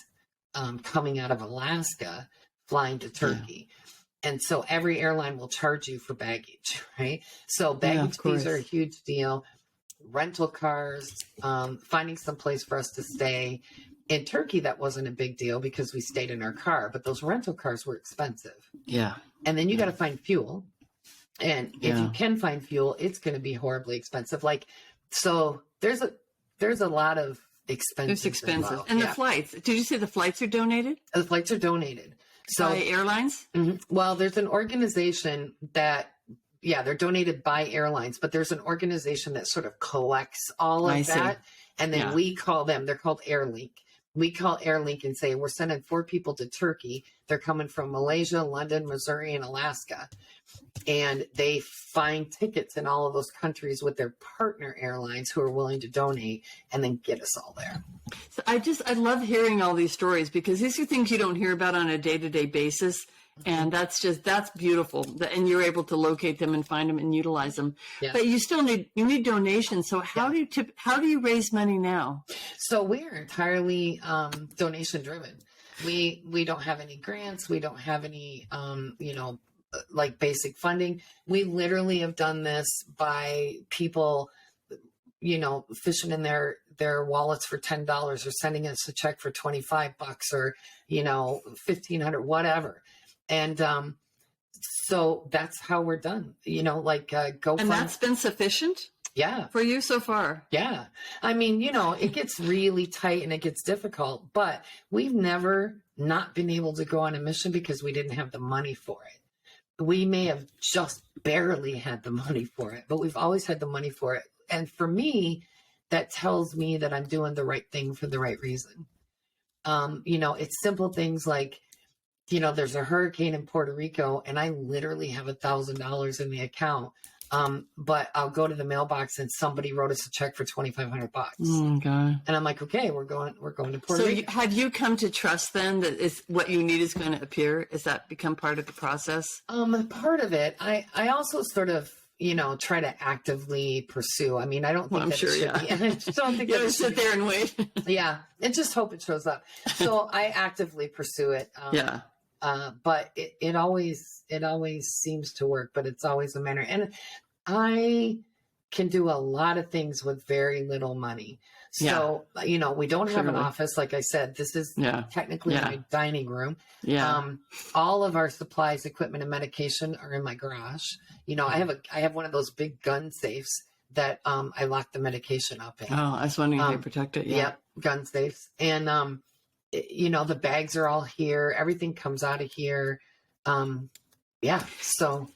coming out of Alaska, flying to Turkey. Yeah. And so every airline will charge you for baggage, right? So baggage fees are a huge deal. Rental cars, finding some place for us to stay. In Turkey, that wasn't a big deal because we stayed in our car, but those rental cars were expensive. Yeah. And then you got to find fuel. And if you can find fuel, it's going to be horribly expensive. So there's a lot of expenses. It's expensive. Involved. And the flights, did you say the flights are donated? The flights are donated. So by airlines? Well, there's an organization that, they're donated by airlines, but there's an organization that sort of collects all of that. And then we call them, they're called AirLink. we call Airlink and say, we're sending 4 people to Turkey. They're coming from Malaysia, London, Missouri, and Alaska. And they find tickets in all of those countries with their partner airlines who are willing to donate and then get us all there. So I love hearing all these stories, because these are things you don't hear about on a day-to-day basis. And that's beautiful. And you're able to locate them and find them and utilize them. Yeah. But you still need donations. So how do you raise money now? So we're entirely donation driven. We don't have any grants. We don't have any like basic funding. We literally have done this by people, fishing in their wallets for $10 or sending us a check for $25 or, $1,500, whatever. And so that's how we're done, GoFundMe. And that's been sufficient? Yeah. For you so far? Yeah. I mean, it gets really tight and it gets difficult, but we've never not been able to go on a mission because we didn't have the money for it. We may have just barely had the money for it, but we've always had the money for it. And for me, that tells me that I'm doing the right thing for the right reason. It's simple things like, there's a hurricane in Puerto Rico and I literally have $1,000 in the account. But I'll go to the mailbox and somebody wrote us a check for $2,500. Oh, God. And I'm like, okay, we're going to Puerto Rico. So have you come to trust then that is what you need is going to appear? Has that become part of the process? Part of it. I also sort of, try to actively pursue. I mean, I don't think that it should be. I just don't think you have to sit there and wait. Yeah. And just hope it shows up. So I actively pursue it. But it always seems to work, but it's always a matter. And I can do a lot of things with very little money. So, we don't have an office. Like I said, this is technically my dining room. Yeah. All of our supplies, equipment, and medication are in my garage. I have one of those big gun safes that I lock the medication up in. Oh, I was wondering how you protect it. Yep, gun safes. And the bags are all here. Everything comes out of here. So.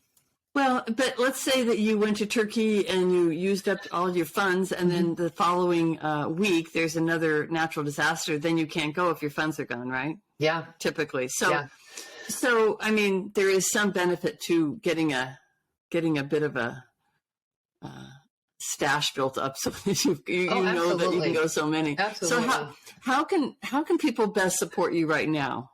Well, but let's say that you went to Turkey and you used up all your funds, and then the following week there's another natural disaster. Then you can't go if your funds are gone, right? Yeah. Typically. So I mean, there is some benefit to getting a bit of a stash built up so that you know that you can go so many. Absolutely. So how can people best support you right now?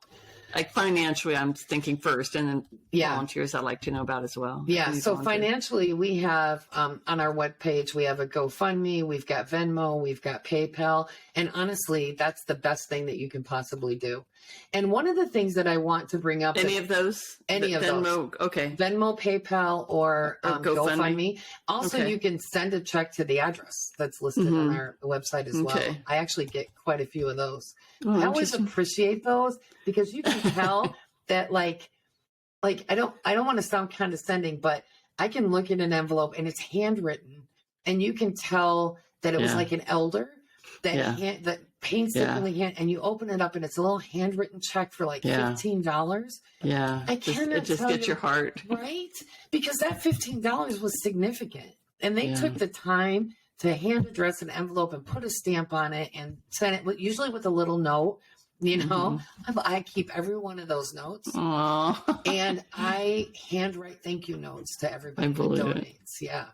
Like financially, I'm thinking first, and then volunteers I'd like to know about as well. Yeah. So financially, we have on our webpage, we have a GoFundMe, we've got Venmo, we've got PayPal. And honestly, that's the best thing that you can possibly do. And one of the things that I want to bring up. Any of those? Venmo, okay. Venmo, PayPal, or GoFundMe. Also, you can send a check to the address that's listed on our website as well. I actually get quite a few of those. I always appreciate those because you can tell that like I don't want to sound condescending, but I can look at an envelope and it's handwritten and you can tell that it was like an elder that painstakingly hand, and you open it up and it's a little handwritten check for like $15. Yeah. I cannot it just gets your heart. Right? Because that $15 was significant. And they took the time to hand address an envelope and put a stamp on it and send it, usually with a little note. I keep every one of those notes. Aww. And I handwrite thank you notes to everybody who donates. Yeah.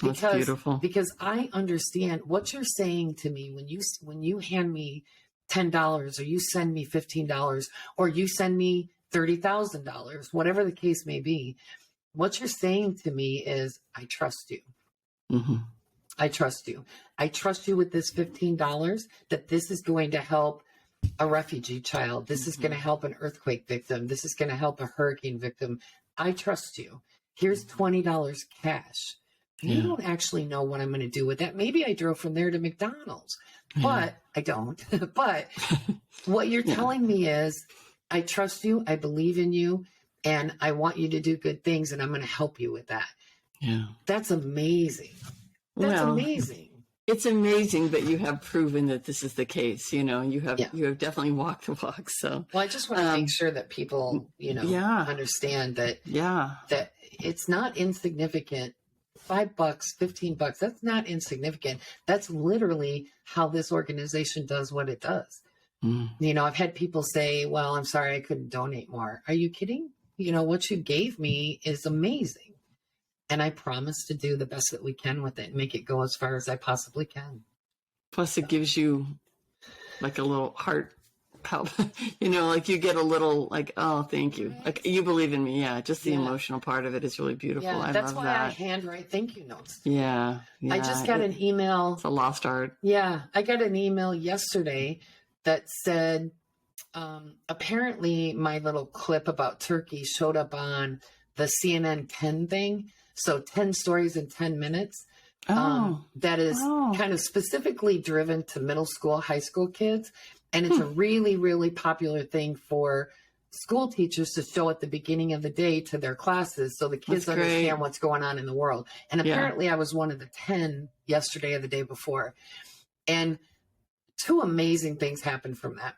That's beautiful. Because I understand what you're saying to me when you hand me $10 or you send me $15 or you send me $30,000, whatever the case may be. What you're saying to me is, I trust you. Mm-hmm. I trust you. I trust you with this $15 that this is going to help a refugee child. This is going to help an earthquake victim. This is going to help a hurricane victim. I trust you. Here's $20 cash. You don't actually know what I'm going to do with that. Maybe I drove from there to McDonald's, but I don't. But what you're telling me is, I trust you. I believe in you. And I want you to do good things. And I'm going to help you with that. Yeah. That's amazing. That's amazing. It's amazing that you have proven that this is the case. You have definitely walked the walk. So, well, I just want to make sure that people, understand that, that it's not insignificant. $5, $15, that's not insignificant. That's literally how this organization does what it does. You know, I've had people say, well, I'm sorry, I couldn't donate more. Are you kidding? You know, what you gave me is amazing. And I promise to do the best that we can with it and make it go as far as I possibly can. Plus it gives you like a little heart help, you know, like you get a little like, oh, thank you. Like you believe in me. Yeah. Just the emotional part of it is really beautiful. Yeah, I that's love why that. I handwrite thank you notes. Yeah. I just got an email. It's a lost art. Yeah. I got an email yesterday that said, apparently my little clip about Turkey showed up on the CNN 10 thing. So 10 stories in 10 minutes. That is kind of specifically driven to middle school, high school kids. And it's a really, really popular thing for school teachers to show at the beginning of the day to their classes so the kids understand what's going on in the world. And apparently I was one of the 10 yesterday or the day before. And two amazing things happened from that.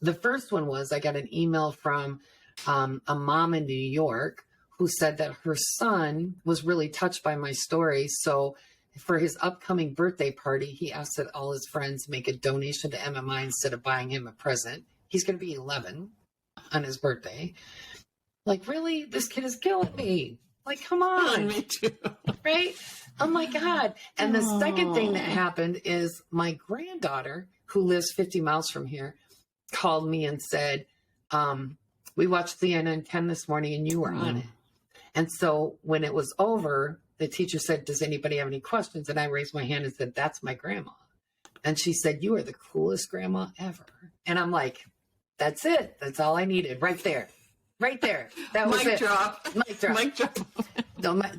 The first one was I got an email from a mom in New York who said that her son was really touched by my story. So for his upcoming birthday party, he asked that all his friends make a donation to MMI instead of buying him a present. He's going to be 11 on his birthday. Like, really? This kid is killing me. Like, come on. Me too. Right? Oh my God. And the second thing that happened is my granddaughter, who lives 50 miles from here, called me and said, we watched CNN 10 this morning and you were on it. And so when it was over, the teacher said, does anybody have any questions? And I raised my hand and said, that's my grandma. And she said, you are the coolest grandma ever. And I'm like, that's it. That's all I needed right there. Right there. That was Mic it. drop. Mic drop. Mic drop.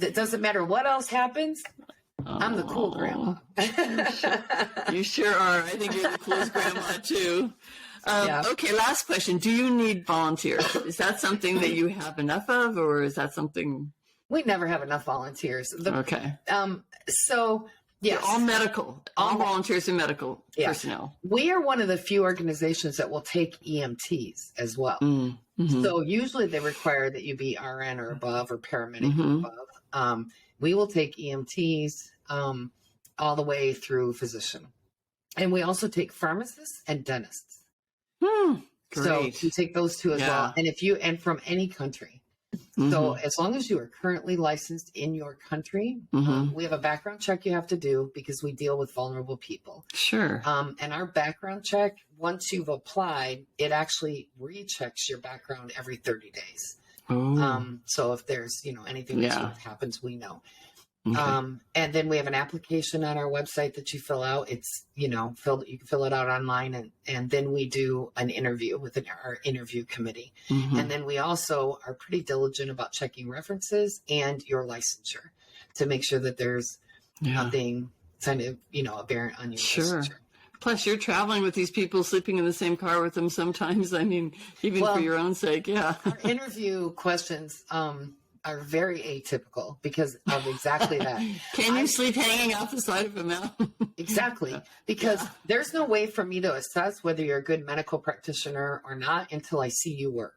It doesn't matter what else happens. I'm the cool grandma. You sure are. I think you're the coolest grandma too. Okay, last question. Do you need volunteers? Is that something that you have enough of, or is that something? We never have enough volunteers. Okay. So, yes. All medical. All volunteers are medical personnel. We are one of the few organizations that will take EMTs as well. So usually they require that you be RN or above or paramedic or above. We will take EMTs all the way through physician. And we also take pharmacists and dentists. So you take those two as well. And from any country. So as long as you are currently licensed in your country, we have a background check you have to do because we deal with vulnerable people. Sure. And our background check, once you've applied, it actually rechecks your background every 30 days. So if there's, anything that happens, we know. And then we have an application on our website that you fill out. It's, you can fill it out online and then we do an interview with our interview committee. And then we also are pretty diligent about checking references and your licensure to make sure that there's nothing kind of, aberrant on your licensure. Plus, you're traveling with these people, sleeping in the same car with them sometimes. I mean, even for your own sake, Our interview questions, are very atypical because of exactly that. Can you sleep hanging off the side of a mountain? Exactly. Because there's no way for me to assess whether you're a good medical practitioner or not until I see you work.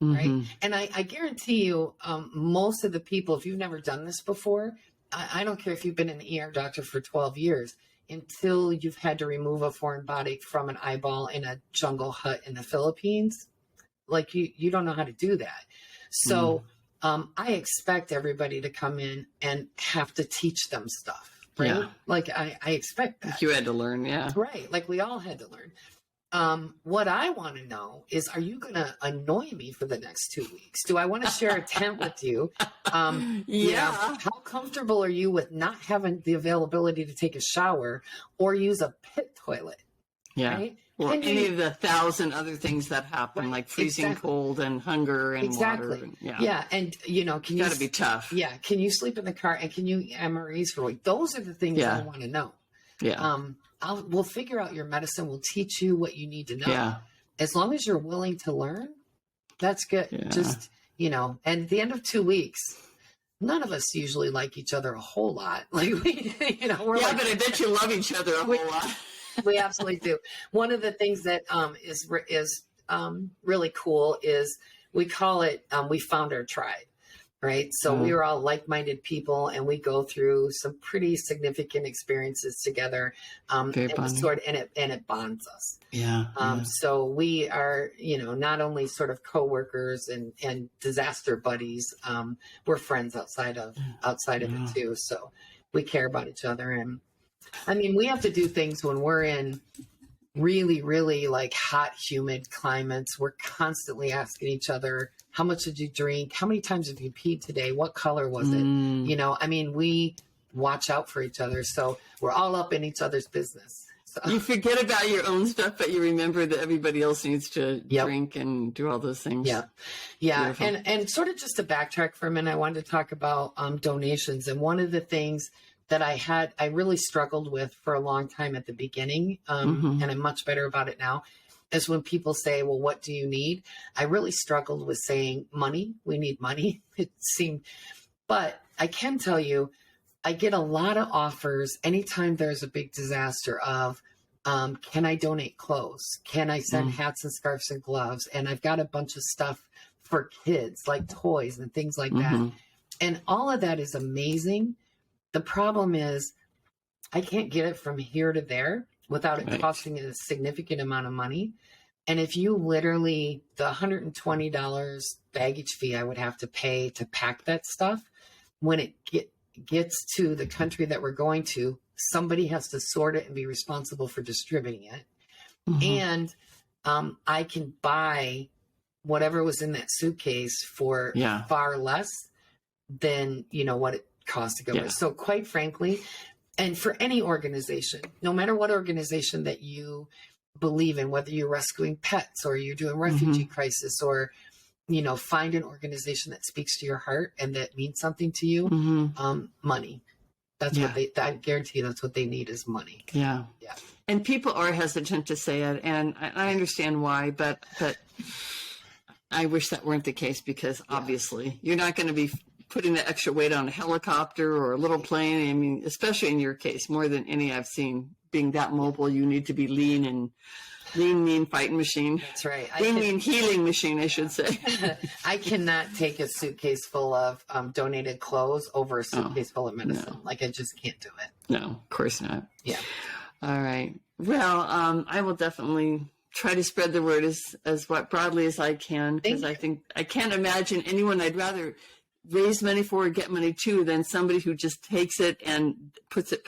Right. And I guarantee you, most of the people, if you've never done this before, I don't care if you've been an ER doctor for 12 years, until you've had to remove a foreign body from an eyeball in a jungle hut in the Philippines, like you don't know how to do that. So, I expect everybody to come in and have to teach them stuff, right? Yeah. Like I expect that. You had to learn, Right. Like we all had to learn. What I want to know is, are you going to annoy me for the next 2 weeks? Do I want to share a tent with you? How comfortable are you with not having the availability to take a shower or use a pit toilet? Yeah. Right? Or any of the 1,000 other things that happen, like freezing cold and hunger and water. And, and can you? Got to be tough. Yeah, can you sleep in the car and can you MREs for a week? Those are the things I want to know. Yeah. We'll figure out your medicine. We'll teach you what you need to know. Yeah. As long as you're willing to learn, that's good. Yeah. Just and at the end of 2 weeks, none of us usually like each other a whole lot. Like we, we're but I bet you love each other a whole lot. We absolutely do. One of the things that is really cool is we call it, we found our tribe. right? So we were all like-minded people, and we go through some pretty significant experiences together. Very and bonding. it bonds us. Yeah. So we are, not only sort of coworkers and disaster buddies, we're friends outside of it too. So we care about each other. And I mean, we have to do things when we're in really, really like hot, humid climates. We're constantly asking each other, how much did you drink? How many times have you peed today? What color was it? I mean, we watch out for each other. So we're all up in each other's business. So. You forget about your own stuff, but you remember that everybody else needs to drink and do all those things. Yeah. And sort of just to backtrack for a minute, I wanted to talk about donations. And one of the things that I really struggled with for a long time at the beginning, and I'm much better about it now, is when people say, well, what do you need? I really struggled with saying money. We need money. It seemed, but I can tell you, I get a lot of offers anytime there's a big disaster of, can I donate clothes? Can I send hats and scarves and gloves? And I've got a bunch of stuff for kids, like toys and things like that. And all of that is amazing. The problem is I can't get it from here to there without it costing a significant amount of money. And if you literally, the $120 baggage fee I would have to pay to pack that stuff, when it gets to the country that we're going to, somebody has to sort it and be responsible for distributing it. And I can buy whatever was in that suitcase for far less than, what it costs to go. So quite frankly, and for any organization, no matter what organization that you believe in, whether you're rescuing pets or you're doing refugee crisis, or, find an organization that speaks to your heart and that means something to you, money. That's what I guarantee you, that's what they need is money. Yeah. And people are hesitant to say it. And I understand why, but I wish that weren't the case, because obviously you're not going to be putting the extra weight on a helicopter or a little plane. I mean, especially in your case, more than any I've seen, being that mobile, you need to be lean, mean fighting machine. That's right. Mean healing machine, I should say. I cannot take a suitcase full of donated clothes over a suitcase full of medicine. No. Like, I just can't do it. No, of course not. Yeah. All right. Well, I will definitely try to spread the word as broadly as I can, because I think I can't imagine anyone I'd rather raise money for or get money to than somebody who just takes it and puts it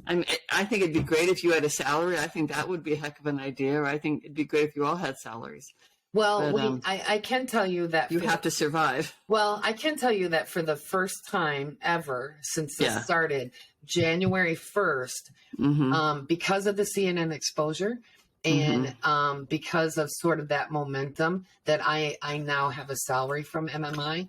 I think it'd be great if you had a salary. I think that would be a heck of an idea. Or I think it'd be great if you all had salaries. Well, but, I can tell you that you have to survive. Well, I can tell you that for the first time ever since this started, January 1st, because of the CNN exposure and because of sort of that momentum that I now have a salary from MMI.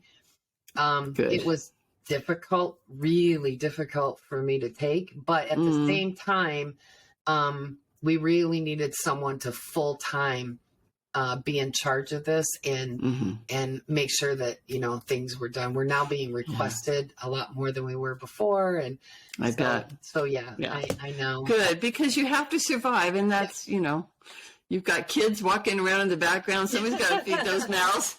It was difficult, really difficult for me to take. But at the same time, we really needed someone to full-time be in charge of this and make sure that, things were done. We're now being requested a lot more than we were before. And I bet. So I know. Good, because you have to survive. And that's, you've got kids walking around in the background. Somebody's got to feed those mouths.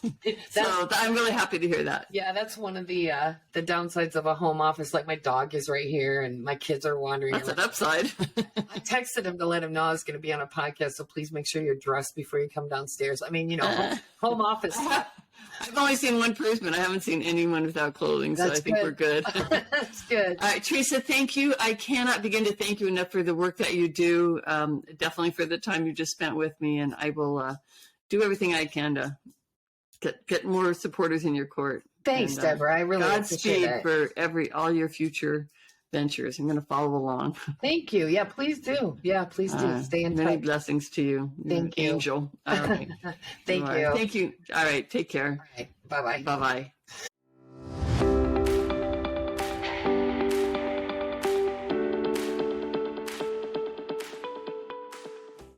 So I'm really happy to hear that. Yeah, that's one of the downsides of a home office. Like, my dog is right here and my kids are wandering. That's an upside. I texted him to let him know I was going to be on a podcast. So please make sure you're dressed before you come downstairs. I mean, home office. I've only seen one person. I haven't seen anyone without clothing, so I think we're good. That's good. All right, Teresa, thank you. I cannot begin to thank you enough for the work that you do, definitely for the time you just spent with me, and I will do everything I can to get more supporters in your court. Thanks, Deborah. I really appreciate it. Godspeed for all your future ventures. I'm going to follow along. Thank you. Yeah, please do. Yeah, please do. Stay in touch. Many blessings to you. Thank you. Angel. All right. Thank you. Thank you. All right. Take care. All right. Bye-bye. Bye-bye.